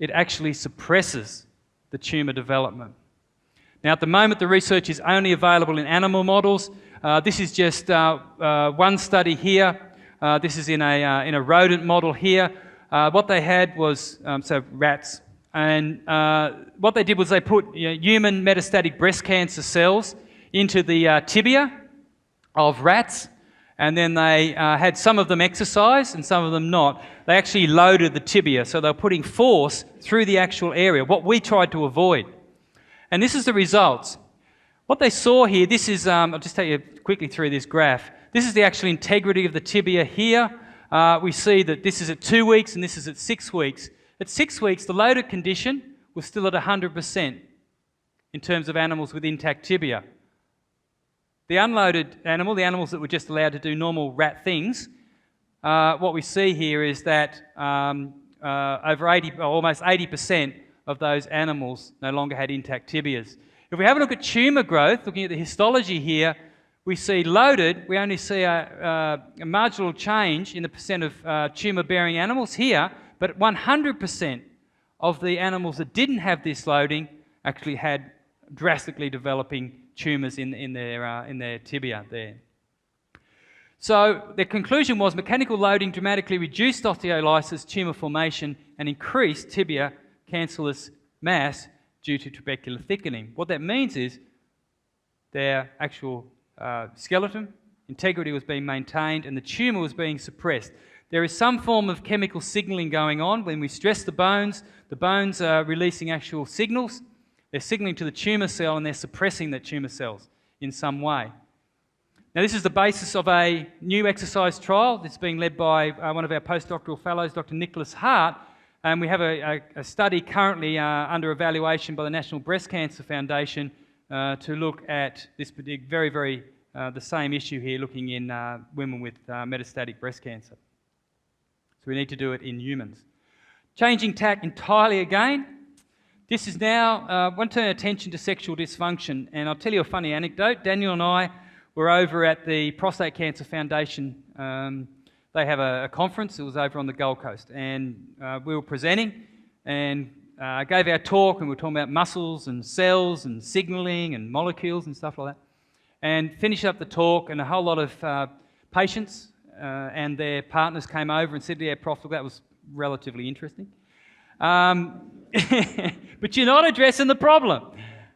it actually suppresses the tumour development. Now, at the moment, the research is only available in animal models. This is just one study here. This is in a rodent model here. What they had was, so rats, and what they did was they put human metastatic breast cancer cells into the tibia of rats, and then they had some of them exercise and some of them not. They actually loaded the tibia, so they were putting force through the actual area, what we tried to avoid. And this is the results. What they saw here, this is, I'll just take you quickly through this graph. This is the actual integrity of the tibia here. We see that this is at 2 weeks and this is at 6 weeks. At 6 weeks, the loaded condition was still at 100% in terms of animals with intact tibia. The unloaded animal, the animals that were just allowed to do normal rat things, what we see here is that over 80, almost 80% of those animals no longer had intact tibias. If we have a look at tumour growth, looking at the histology here, we see loaded, we only see a marginal change in the percent of tumour-bearing animals here, but 100% of the animals that didn't have this loading actually had drastically developing tumours in their tibia there. So the conclusion was mechanical loading dramatically reduced osteolysis, tumour formation, and increased tibia cancellous mass due to trabecular thickening. What that means is their actual skeleton integrity was being maintained and the tumour was being suppressed. There is some form of chemical signalling going on. When we stress the bones are releasing actual signals. They're signalling to the tumour cell and they're suppressing the tumour cells in some way. Now, this is the basis of a new exercise trial that's being led by one of our postdoctoral fellows, Dr. Nicholas Hart. And we have a study currently under evaluation by the National Breast Cancer Foundation to look at this very the same issue here, looking in women with metastatic breast cancer. So we need to do it in humans. Changing tack entirely again. This is now, I want to turn attention to sexual dysfunction. And I'll tell you a funny anecdote. Daniel and I were over at the Prostate Cancer Foundation. They have a conference. It was over on the Gold Coast. And we were presenting and gave our talk, and we were talking about muscles and cells and signalling and molecules and stuff like that. And finished up the talk, and a whole lot of patients and their partners came over and said, yeah, Prof, that was relatively interesting. But you're not addressing the problem.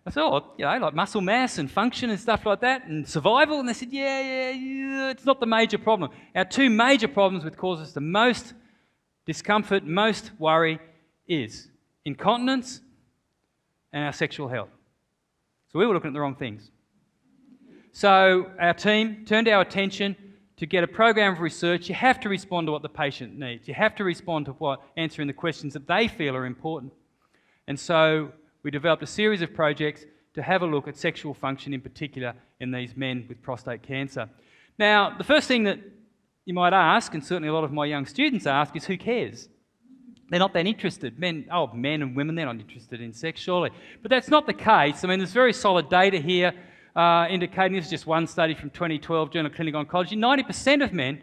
I thought, like muscle mass and function and stuff like that and survival. And they said, yeah, it's not the major problem. Our two major problems which cause us the most discomfort, most worry is incontinence and our sexual health. So we were looking at the wrong things. So our team turned our attention to get a program of research. You have to respond to what the patient needs. You have to respond to answering the questions that they feel are important. And so we developed a series of projects to have a look at sexual function in particular in these men with prostate cancer. Now, the first thing that you might ask, and certainly a lot of my young students ask, is who cares? They're not that interested. Men and women, they're not interested in sex, surely. But that's not the case. I mean, there's very solid data here indicating, this is just one study from 2012, Journal of Clinical Oncology, 90% of men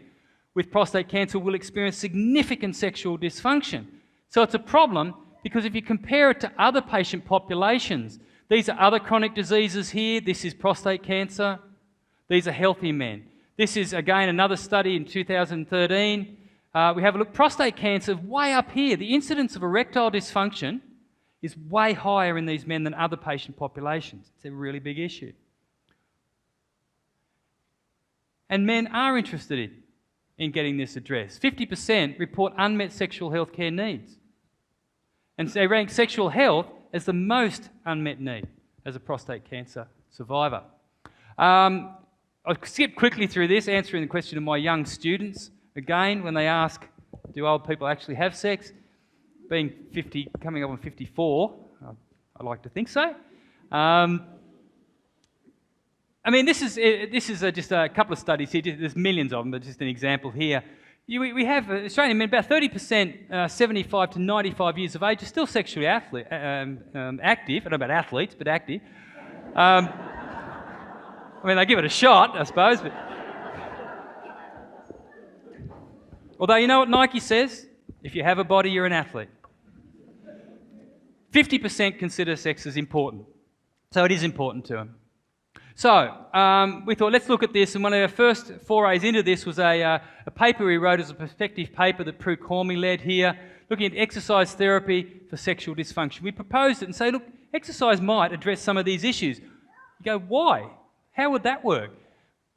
with prostate cancer will experience significant sexual dysfunction. So it's a problem because if you compare it to other patient populations, these are other chronic diseases here. This is prostate cancer. These are healthy men. This is, again, another study in 2013. We have a look, prostate cancer way up here. The incidence of erectile dysfunction is way higher in these men than other patient populations. It's a really big issue. And men are interested in getting this addressed. 50% report unmet sexual health care needs. And they rank sexual health as the most unmet need as a prostate cancer survivor. I'll skip quickly through this, answering the question of my young students. Again, when they ask, do old people actually have sex? Being 50, coming up on 54, I like to think so. I mean, this is just a couple of studies here. There's millions of them, but just an example here. We have Australian men, about 30%, 75 to 95 years of age, are still sexually active. I don't know about athletes, but active. I mean, they give it a shot, I suppose. But although, you know what Nike says? If you have a body, you're an athlete. 50% consider sex as important. So it is important to them. So we thought, let's look at this. And one of our first forays into this was a paper we wrote as a perspective paper that Prue Cormie led here, looking at exercise therapy for sexual dysfunction. We proposed it and say, look, exercise might address some of these issues. You go, why? How would that work?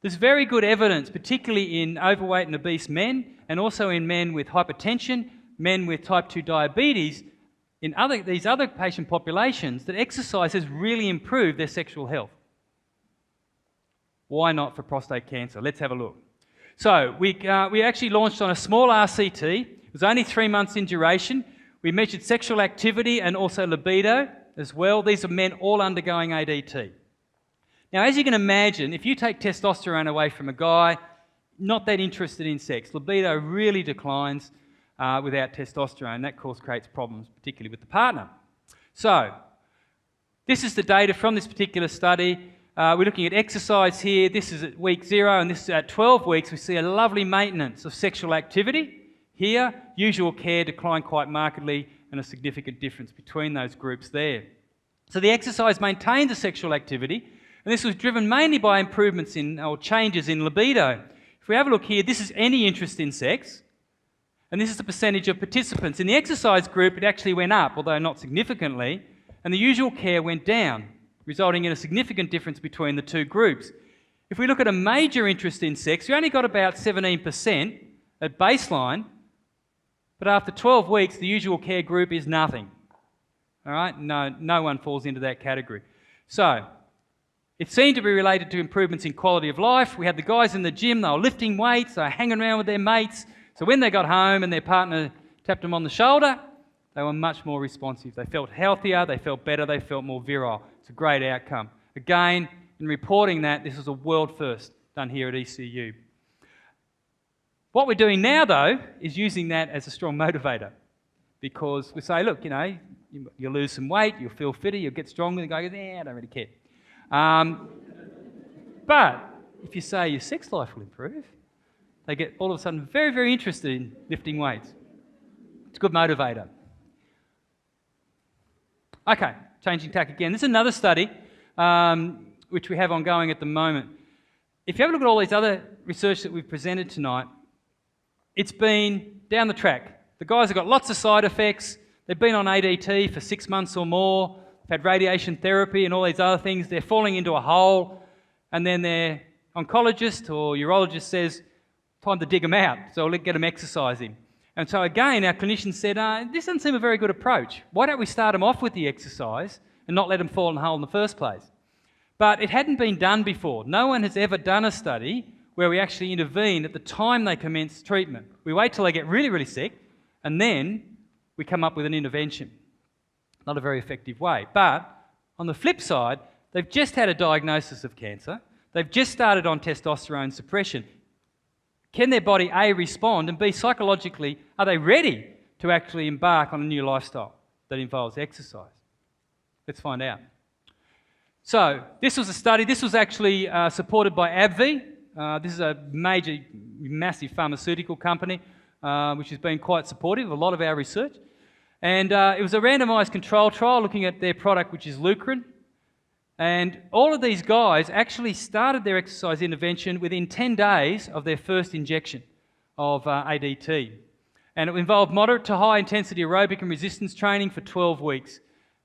There's very good evidence, particularly in overweight and obese men, and also in men with hypertension, men with type 2 diabetes, in these other patient populations, that exercise has really improved their sexual health. Why not for prostate cancer? Let's have a look. So we actually launched on a small RCT. It was only 3 months in duration. We measured sexual activity and also libido as well. These are men all undergoing ADT. Now, as you can imagine, if you take testosterone away from a guy, not that interested in sex, libido really declines without testosterone. That, of course, creates problems, particularly with the partner. So this is the data from this particular study. We're looking at exercise here. This is at week 0, and this is at 12 weeks. We see a lovely maintenance of sexual activity. Here, usual care declined quite markedly, and a significant difference between those groups there. So the exercise maintained the sexual activity, and this was driven mainly by improvements or changes in libido. If we have a look here, this is any interest in sex, and this is the percentage of participants. In the exercise group, it actually went up, although not significantly, and the usual care went down, resulting in a significant difference between the two groups. If we look at a major interest in sex, we only got about 17% at baseline, but after 12 weeks, the usual care group is nothing. All right? No one falls into that category. So it seemed to be related to improvements in quality of life. We had the guys in the gym, they were lifting weights, they were hanging around with their mates. So when they got home and their partner tapped them on the shoulder, they were much more responsive. They felt healthier, they felt better, they felt more virile. It's a great outcome. Again, in reporting that, this was a world first done here at ECU. What we're doing now, though, is using that as a strong motivator, because we say, look, you'll lose some weight, you'll feel fitter, you'll get stronger. The guy goes, I don't really care. But if you say your sex life will improve, they get all of a sudden very, very interested in lifting weights. It's a good motivator. Okay, changing tack again. This is another study which we have ongoing at the moment. If you have a look at all these other research that we've presented tonight, it's been down the track. The guys have got lots of side effects. They've been on ADT for 6 months or more. They've had radiation therapy and all these other things. They're falling into a hole, and then their oncologist or urologist says, time to dig them out, so let's get them exercising. And so again, our clinicians said, this doesn't seem a very good approach. Why don't we start them off with the exercise and not let them fall in the hole in the first place. But it hadn't been done before. No one has ever done a study where we actually intervene at the time they commence treatment. We wait till they get really, really sick, and then we come up with an intervention. Not a very effective way. But on the flip side, they've just had a diagnosis of cancer. They've just started on testosterone suppression. Can their body, A, respond, and B, psychologically, are they ready to actually embark on a new lifestyle that involves exercise? Let's find out. So, this was a study. This was actually supported by AbbVie. This is a major, massive pharmaceutical company which has been quite supportive of a lot of our research. And it was a randomised control trial looking at their product, which is Leukerin. And all of these guys actually started their exercise intervention within 10 days of their first injection of ADT. And it involved moderate to high intensity aerobic and resistance training for 12 weeks.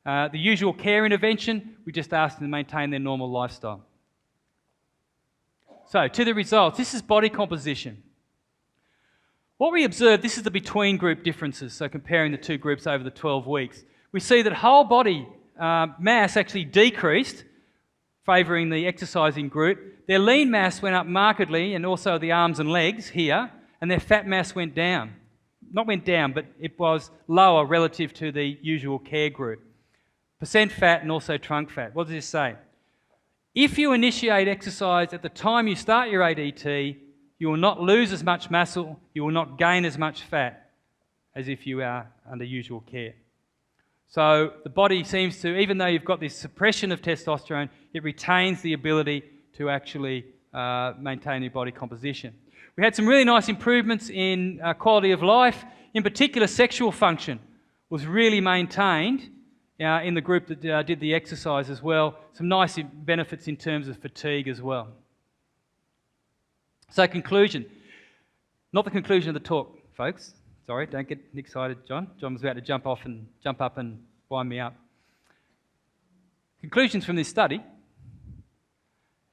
The usual care intervention, we just asked them to maintain their normal lifestyle. So, to the results. This is body composition. What we observed, this is the between group differences, so comparing the two groups over the 12 weeks. We see that whole body mass actually decreased, favouring the exercising group. Their lean mass went up markedly, and also the arms and legs here, and their fat mass went down. Not went down, but it was lower relative to the usual care group. Percent fat and also trunk fat. What does this say? If you initiate exercise at the time you start your ADT, you will not lose as much muscle, you will not gain as much fat as if you are under usual care. So the body seems to, even though you've got this suppression of testosterone, it retains the ability to actually maintain your body composition. We had some really nice improvements in quality of life. In particular, sexual function was really maintained in the group that did the exercise as well. Some nice benefits in terms of fatigue as well. So conclusion. Not the conclusion of the talk, folks. Sorry, don't get excited, John. John was about to jump up and wind me up. Conclusions from this study.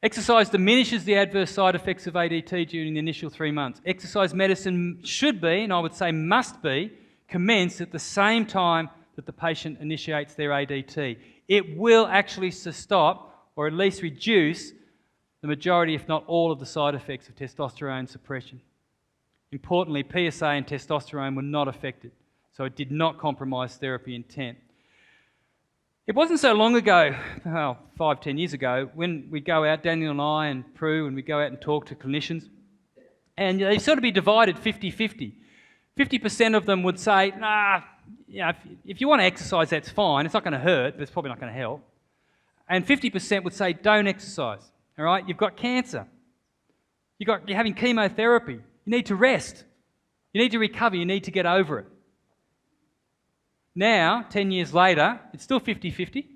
Exercise diminishes the adverse side effects of ADT during the initial 3 months. Exercise medicine should be, and I would say must be, commenced at the same time that the patient initiates their ADT. It will actually stop, or at least reduce, the majority, if not all, of the side effects of testosterone suppression. Importantly, PSA and testosterone were not affected, so it did not compromise therapy intent. It wasn't so long ago, 5-10 years ago, when we go out, Daniel and I and Prue, and we go out and talk to clinicians, and they sort of be divided 50-50. 50% of them would say, if you want to exercise, that's fine. It's not going to hurt, but it's probably not going to help. And 50% would say, don't exercise. All right? You've got cancer. You're having chemotherapy. You need to rest. You need to recover. You need to get over it. Now, 10 years later, it's still 50-50.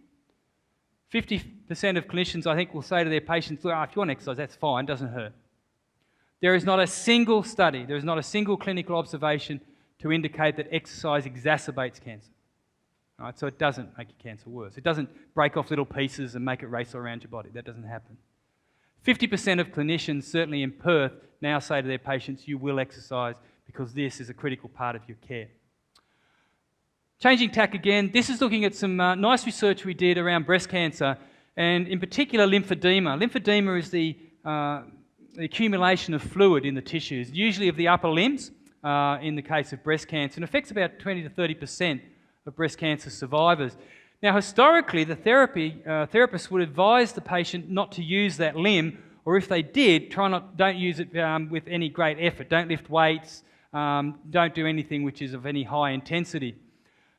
50% of clinicians, I think, will say to their patients, look, if you want to exercise, that's fine, it doesn't hurt. There is not a single study, there is not a single clinical observation to indicate that exercise exacerbates cancer. All right, so it doesn't make your cancer worse. It doesn't break off little pieces and make it race all around your body. That doesn't happen. 50% of clinicians, certainly in Perth, now say to their patients, you will exercise because this is a critical part of your care. Changing tack again, this is looking at some nice research we did around breast cancer, and in particular lymphedema. Lymphedema is the accumulation of fluid in the tissues, usually of the upper limbs in the case of breast cancer, and affects about 20 to 30% of breast cancer survivors. Now, historically, the therapists would advise the patient not to use that limb, or if they did, don't use it with any great effort. Don't lift weights, don't do anything which is of any high intensity.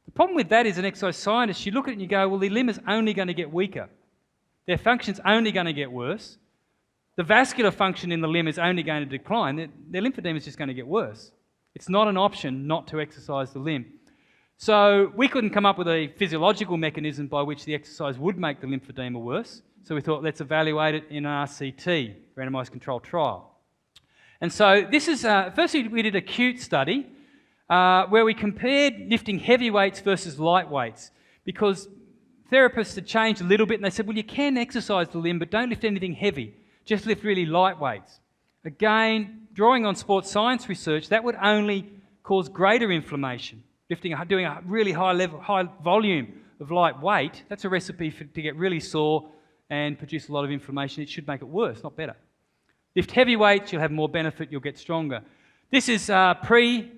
The problem with that is, an exercise scientist, you look at it and you go, well, the limb is only going to get weaker. Their function's only going to get worse. The vascular function in the limb is only going to decline. Their lymphedema is just going to get worse. It's not an option not to exercise the limb. So we couldn't come up with a physiological mechanism by which the exercise would make the lymphedema worse. So we thought, let's evaluate it in an RCT, randomised controlled trial. And so this is, firstly we did a acute study where we compared lifting heavy weights versus light weights, because therapists had changed a little bit and they said, well, you can exercise the limb, but don't lift anything heavy. Just lift really light weights. Again, drawing on sports science research, that would only cause greater inflammation. Doing a really high volume of light weight, that's a recipe to get really sore and produce a lot of inflammation. It should make it worse, not better. Lift heavy weights, you'll have more benefit, you'll get stronger. This is pre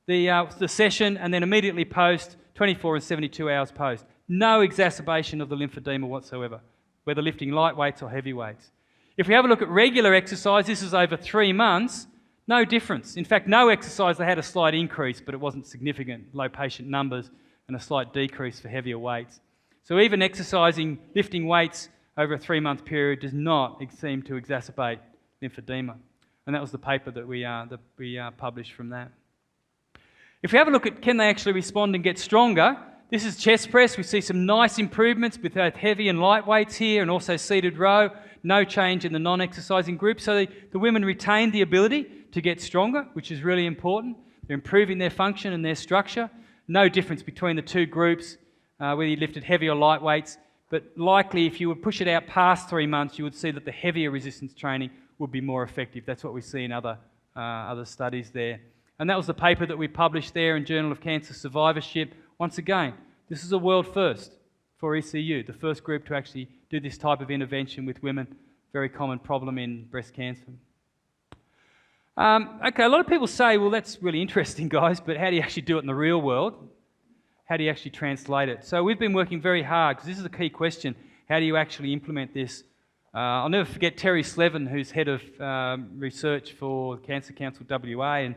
the session, and then immediately post, 24 and 72 hours post. No exacerbation of the lymphedema whatsoever, whether lifting light weights or heavy weights. If we have a look at regular exercise, this is over 3 months, no difference. In fact, no exercise, they had a slight increase, but it wasn't significant, low patient numbers, and a slight decrease for heavier weights. So even exercising, lifting weights over a 3-month period does not seem to exacerbate lymphedema. And that was the paper that we published from that. If we have a look at can they actually respond and get stronger, this is chest press. We see some nice improvements with both heavy and light weights here, and also seated row. No change in the non-exercising group. So the women retained the ability to get stronger, which is really important. They're improving their function and their structure. No difference between the two groups, whether you lifted heavy or light weights. But likely, if you would push it out past 3 months, you would see that the heavier resistance training would be more effective. That's what we see in other studies there. And that was the paper that we published there in Journal of Cancer Survivorship. Once again, this is a world first for ECU, the first group to actually do this type of intervention with women. Very common problem in breast cancer. Okay, a lot of people say, well, that's really interesting, guys, but how do you actually do it in the real world? How do you actually translate it? So we've been working very hard, because this is a key question. How do you actually implement this? I'll never forget Terry Slevin, who's head of research for Cancer Council WA, and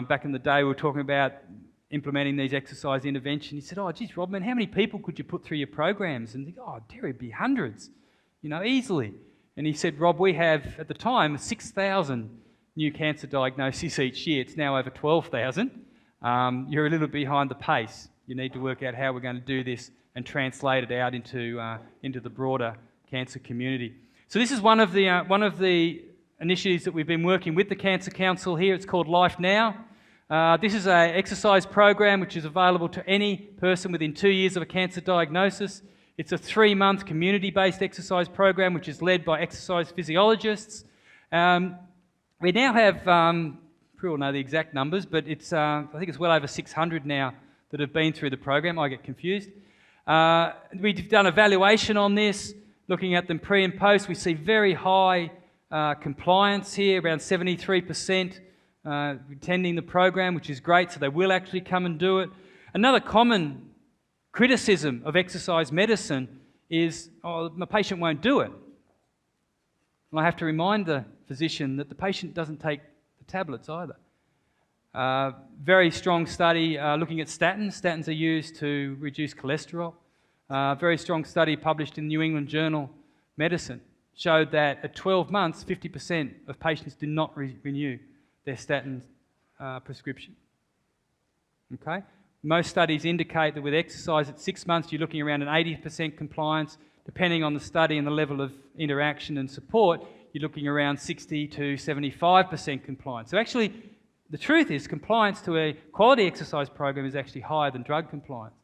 back in the day we were talking about implementing these exercise interventions. He said, oh, geez, Rob, man, how many people could you put through your programs? And oh, Terry, it'd be hundreds, easily. And he said, Rob, we have, at the time, 6,000 new cancer diagnoses each year. It's now over 12,000. You're a little behind the pace. You need to work out how we're going to do this and translate it out into the broader cancer community. So this is one of the initiatives that we've been working with the Cancer Council here. It's called Life Now. This is an exercise program which is available to any person within 2 years of a cancer diagnosis. It's a 3-month community-based exercise program which is led by exercise physiologists. We now have, we all know the exact numbers, but it's I think it's well over 600 now that have been through the program. I get confused. We've done evaluation on this, looking at them pre and post. We see very high compliance here, around 73% attending the program, which is great, so they will actually come and do it. Another common criticism of exercise medicine is, oh, my patient won't do it. And I have to remind the physician that the patient doesn't take the tablets either. Very strong study looking at statins. Statins are used to reduce cholesterol. Very strong study published in the New England Journal of Medicine showed that at 12 months, 50% of patients do not renew their statin prescription. Okay? Most studies indicate that with exercise at 6 months, you're looking around an 80% compliance. Depending on the study and the level of interaction and support, you're looking around 60 to 75% compliance. So actually, the truth is compliance to a quality exercise program is actually higher than drug compliance.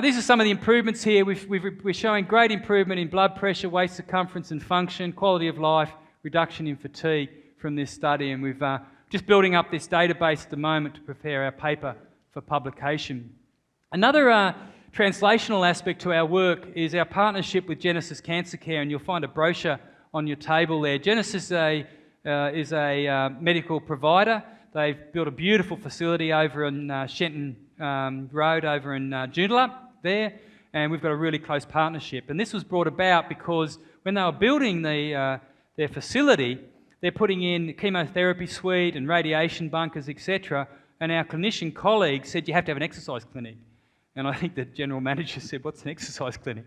These are some of the improvements here. We're showing great improvement in blood pressure, waist circumference and function, quality of life, reduction in fatigue from this study, and we've just building up this database at the moment to prepare our paper for publication. Another translational aspect to our work is our partnership with Genesis Cancer Care, and you'll find a brochure on your table there. Genesis is a medical provider. They've built a beautiful facility over in Shenton Road over in Joondalup there, and we've got a really close partnership. And this was brought about because when they were building their facility, they're putting in chemotherapy suite and radiation bunkers, etc. And our clinician colleagues said, you have to have an exercise clinic. And I think the general manager said, what's an exercise clinic?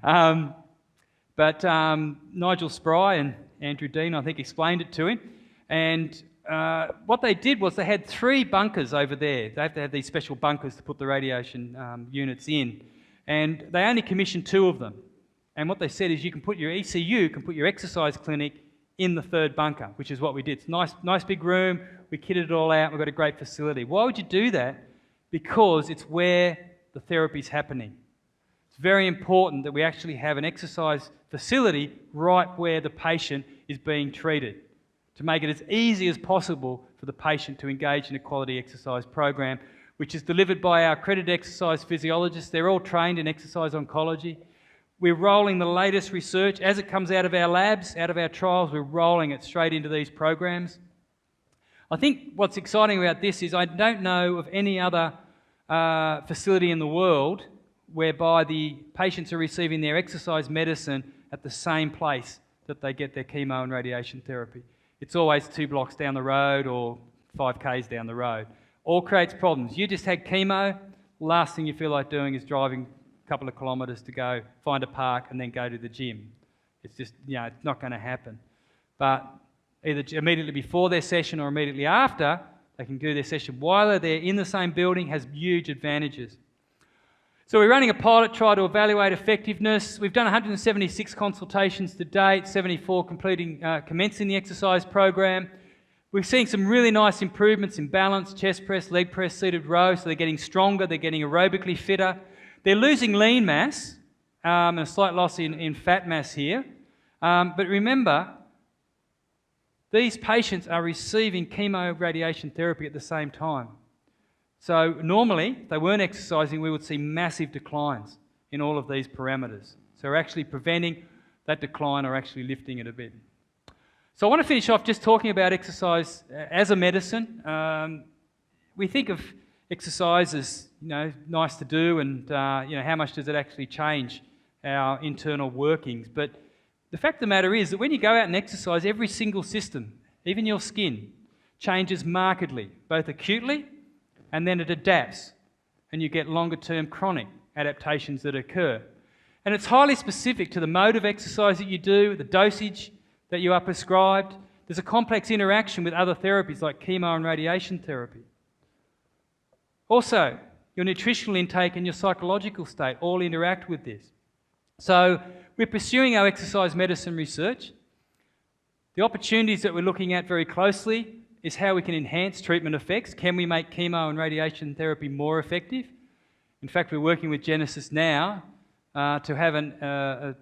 But Nigel Spry and Andrew Dean, I think, explained it to him. And what they did was they had 3 bunkers over there. They have to have these special bunkers to put the radiation units in. And they only commissioned 2 of them. And what they said is you can put your ECU, can put your exercise clinic in the 3rd bunker, which is what we did. It's a nice big room. We kitted it all out. We've got a great facility. Why would you do that? Because it's where the therapy's happening. It's very important that we actually have an exercise facility right where the patient is being treated to make it as easy as possible for the patient to engage in a quality exercise program. which is delivered by our accredited exercise physiologists. They're all trained in exercise oncology. We're rolling the latest research. As it comes out of our labs, out of our trials, we're rolling it straight into these programs. I think what's exciting about this is I don't know of any other facility in the world whereby the patients are receiving their exercise medicine at the same place that they get their chemo and radiation therapy. It's always 2 blocks down the road or 5 k's down the road. All creates problems. You just had chemo, last thing you feel like doing is driving a couple of kilometres to go find a park and then go to the gym. It's just, it's not going to happen. But either immediately before their session or immediately after, they can do their session while they're there in the same building, has huge advantages. So we're running a pilot trial to evaluate effectiveness. We've done 176 consultations to date, 74 commencing the exercise program. We're seeing some really nice improvements in balance, chest press, leg press, seated row, so they're getting stronger, they're getting aerobically fitter. They're losing lean mass and a slight loss in fat mass here. But remember, these patients are receiving chemo radiation therapy at the same time. So normally, if they weren't exercising, we would see massive declines in all of these parameters. So we're actually preventing that decline or actually lifting it a bit. So I want to finish off just talking about exercise as a medicine. We think of exercise as nice to do, and how much does it actually change our internal workings? But the fact of the matter is that when you go out and exercise, every single system, even your skin, changes markedly, both acutely and then it adapts, and you get longer-term chronic adaptations that occur. And it's highly specific to the mode of exercise that you do, the dosage that you are prescribed. There's a complex interaction with other therapies like chemo and radiation therapy. Also, your nutritional intake and your psychological state all interact with this. So we're pursuing our exercise medicine research. The opportunities that we're looking at very closely is how we can enhance treatment effects. Can we make chemo and radiation therapy more effective? In fact, we're working with Genesis now to have an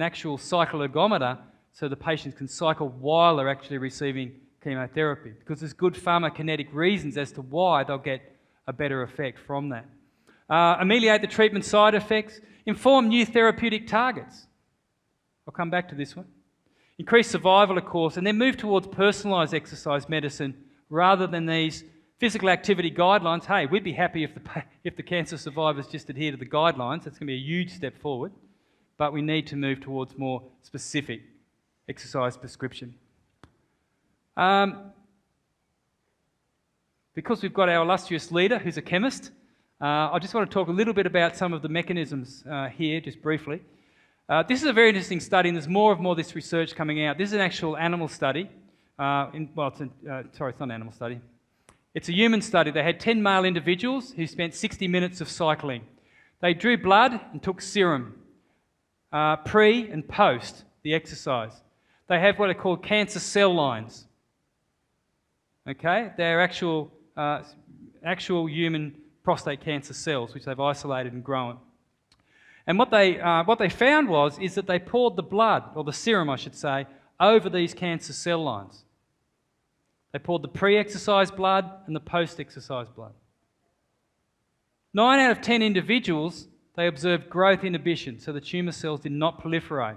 actual cycle ergometer so the patients can cycle while they're actually receiving chemotherapy, because there's good pharmacokinetic reasons as to why they'll get a better effect from that. Ameliorate the treatment side effects, inform new therapeutic targets. I'll come back to this one. Increase survival, of course, and then move towards personalised exercise medicine rather than these physical activity guidelines. Hey, we'd be happy if the cancer survivors just adhere to the guidelines. That's going to be a huge step forward. But we need to move towards more specific exercise prescription. Because we've got our illustrious leader, who's a chemist, I just want to talk a little bit about some of the mechanisms here, just briefly. This is a very interesting study, and there's more of this research coming out. This is an actual animal study. It's not an animal study. It's a human study. They had 10 male individuals who spent 60 minutes of cycling. They drew blood and took serum, pre and post the exercise. They have what are called cancer cell lines. Okay, they're actual human prostate cancer cells, which they've isolated and grown. And what they found is that they poured the blood, or the serum I should say, over these cancer cell lines. They poured the pre-exercise blood and the post-exercise blood. 9 out of 10 individuals, they observed growth inhibition, so the tumour cells did not proliferate.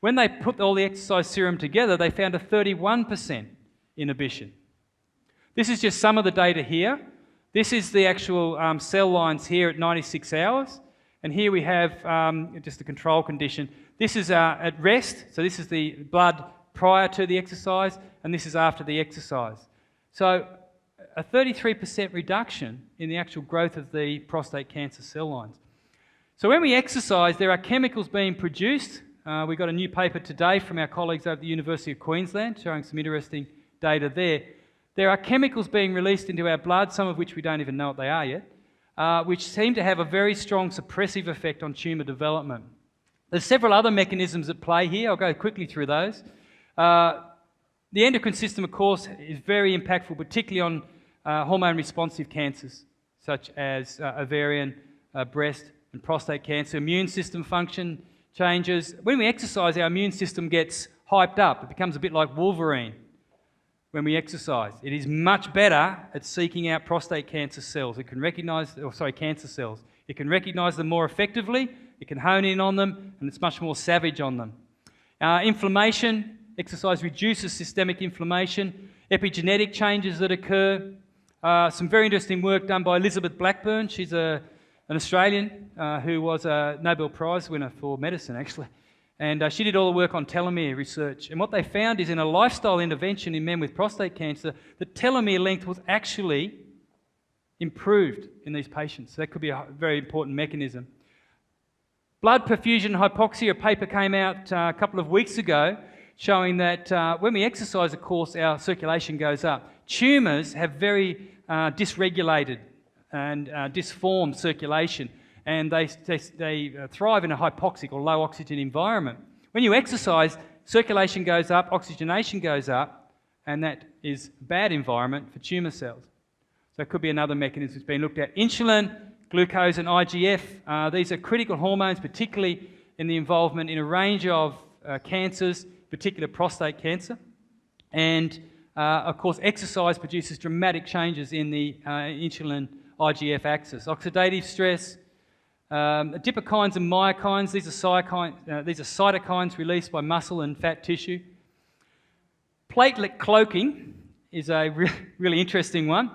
When they put all the exercise serum together, they found a 31% inhibition. This is just some of the data here. This is the actual cell lines here at 96 hours. And here we have just the control condition. This is at rest, so this is the blood prior to the exercise, and this is after the exercise. So a 33% reduction in the actual growth of the prostate cancer cell lines. So when we exercise, there are chemicals being produced. We got a new paper today from our colleagues over at the University of Queensland showing some interesting data there. There are chemicals being released into our blood, some of which we don't even know what they are yet, which seem to have a very strong suppressive effect on tumour development. There's several other mechanisms at play here. I'll go quickly through those. The endocrine system, of course, is very impactful, particularly on hormone-responsive cancers, such as ovarian, breast and prostate cancer. Immune system function changes. When we exercise, our immune system gets hyped up. It becomes a bit like Wolverine. when we exercise. It is much better at seeking out prostate cancer cells. It can recognise, cancer cells. It can recognise them more effectively, it can hone in on them, and it's much more savage on them. Inflammation, exercise reduces systemic inflammation, epigenetic changes that occur. Some very interesting work done by Elizabeth Blackburn. She's an Australian who was a Nobel Prize winner for medicine, actually. And she did all the work on telomere research. And what they found is in a lifestyle intervention in men with prostate cancer, the telomere length was actually improved in these patients. So that could be a very important mechanism. Blood perfusion hypoxia, a paper came out a couple of weeks ago showing that when we exercise, of course, our circulation goes up. Tumours have very dysregulated and disformed circulation, and they thrive in a hypoxic or low oxygen environment. When you exercise, circulation goes up, oxygenation goes up, and that is a bad environment for tumour cells. So it could be another mechanism that's been looked at. Insulin, glucose and IGF, these are critical hormones, particularly in the involvement in a range of cancers, particularly prostate cancer. And of course, exercise produces dramatic changes in the insulin IGF axis. Oxidative stress, adipokines and myokines, these are cytokines released by muscle and fat tissue. Platelet cloaking is a really interesting one.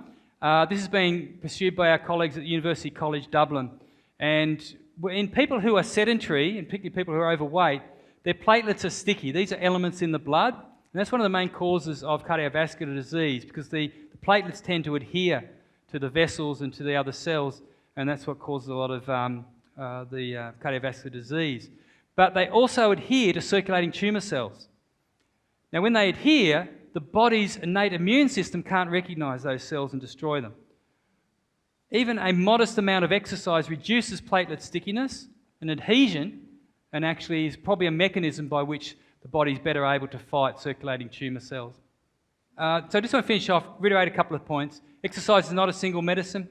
This is being pursued by our colleagues at University College Dublin. And in people who are sedentary, and particularly people who are overweight, their platelets are sticky. These are elements in the blood. And that's one of the main causes of cardiovascular disease, because the platelets tend to adhere to the vessels and to the other cells, and that's what causes a lot of the cardiovascular disease. But they also adhere to circulating tumour cells. Now, when they adhere, the body's innate immune system can't recognise those cells and destroy them. Even a modest amount of exercise reduces platelet stickiness and adhesion, and actually is probably a mechanism by which the body's better able to fight circulating tumour cells. So I just want to finish off, reiterate a couple of points. Exercise is not a single medicine.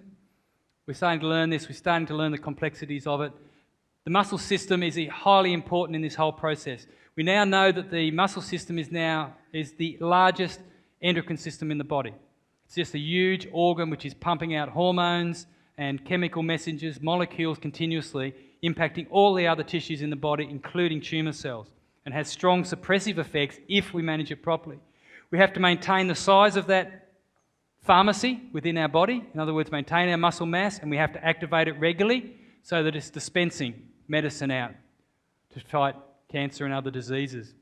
We're starting to learn this. We're starting to learn the complexities of it. The muscle system is highly important in this whole process. We now know that the muscle system is the largest endocrine system in the body. It's just a huge organ which is pumping out hormones and chemical messengers, molecules continuously, impacting all the other tissues in the body, including tumour cells, and has strong suppressive effects if we manage it properly. We have to maintain the size of that pharmacy within our body, in other words, maintain our muscle mass, and we have to activate it regularly so that it's dispensing medicine out to fight cancer and other diseases.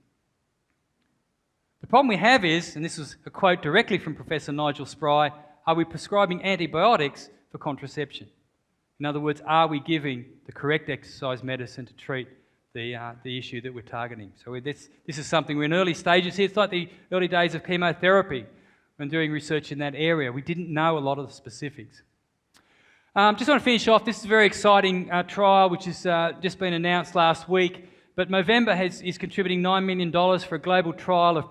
The problem we have is, and this is a quote directly from Professor Nigel Spry, are we prescribing antibiotics for contraception? In other words, are we giving the correct exercise medicine to treat the issue that we're targeting? So this is something, we're in early stages here. It's like the early days of chemotherapy when doing research in that area. We didn't know a lot of the specifics. Just want to finish off. This is a very exciting trial which has just been announced last week. But Movember is contributing $9 million for a global trial of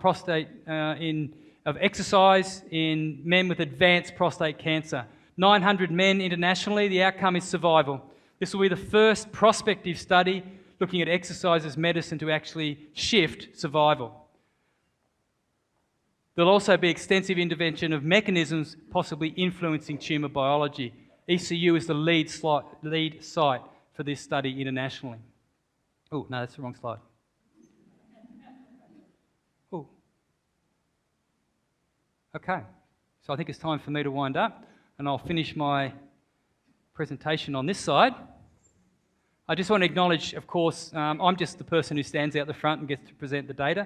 exercise in men with advanced prostate cancer. 900 men internationally. The outcome is survival. This will be the first prospective study looking at exercise as medicine to actually shift survival. There'll also be extensive intervention of mechanisms possibly influencing tumour biology. ECU is the lead site for this study internationally. Oh, no, that's the wrong slide. Oh. Okay, so I think it's time for me to wind up, and I'll finish my presentation on this side. I just want to acknowledge, of course, I'm just the person who stands out the front and gets to present the data.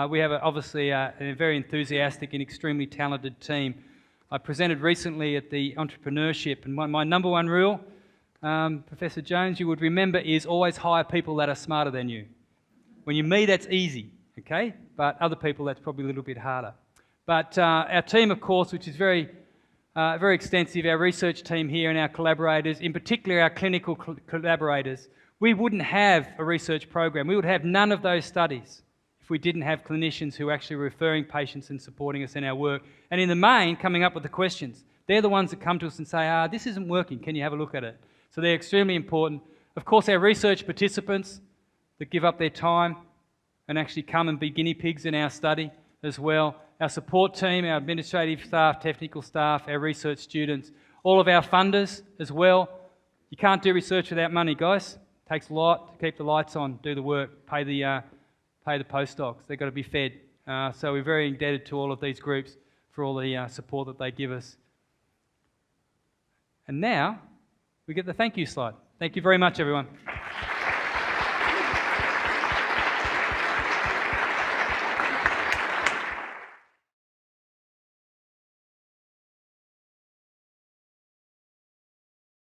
We have obviously a very enthusiastic and extremely talented team. I presented recently at the entrepreneurship, and my number one rule, Professor Jones, you would remember, is always hire people that are smarter than you. When you meet, that's easy, okay? But other people, that's probably a little bit harder. But our team, of course, which is very extensive, our research team here and our collaborators, in particular our clinical collaborators, we wouldn't have a research program. We would have none of those studies if we didn't have clinicians who are actually referring patients and supporting us in our work. And in the main, coming up with the questions. They're the ones that come to us and say, this isn't working, can you have a look at it? So they're extremely important. Of course, our research participants that give up their time and actually come and be guinea pigs in our study, as well, our support team, our administrative staff, technical staff, our research students, all of our funders as well. You can't do research without money, guys. It takes a lot to keep the lights on, do the work, pay the postdocs. They've got to be fed. So we're very indebted to all of these groups for all the support that they give us. And now we get the thank you slide. Thank you very much, everyone.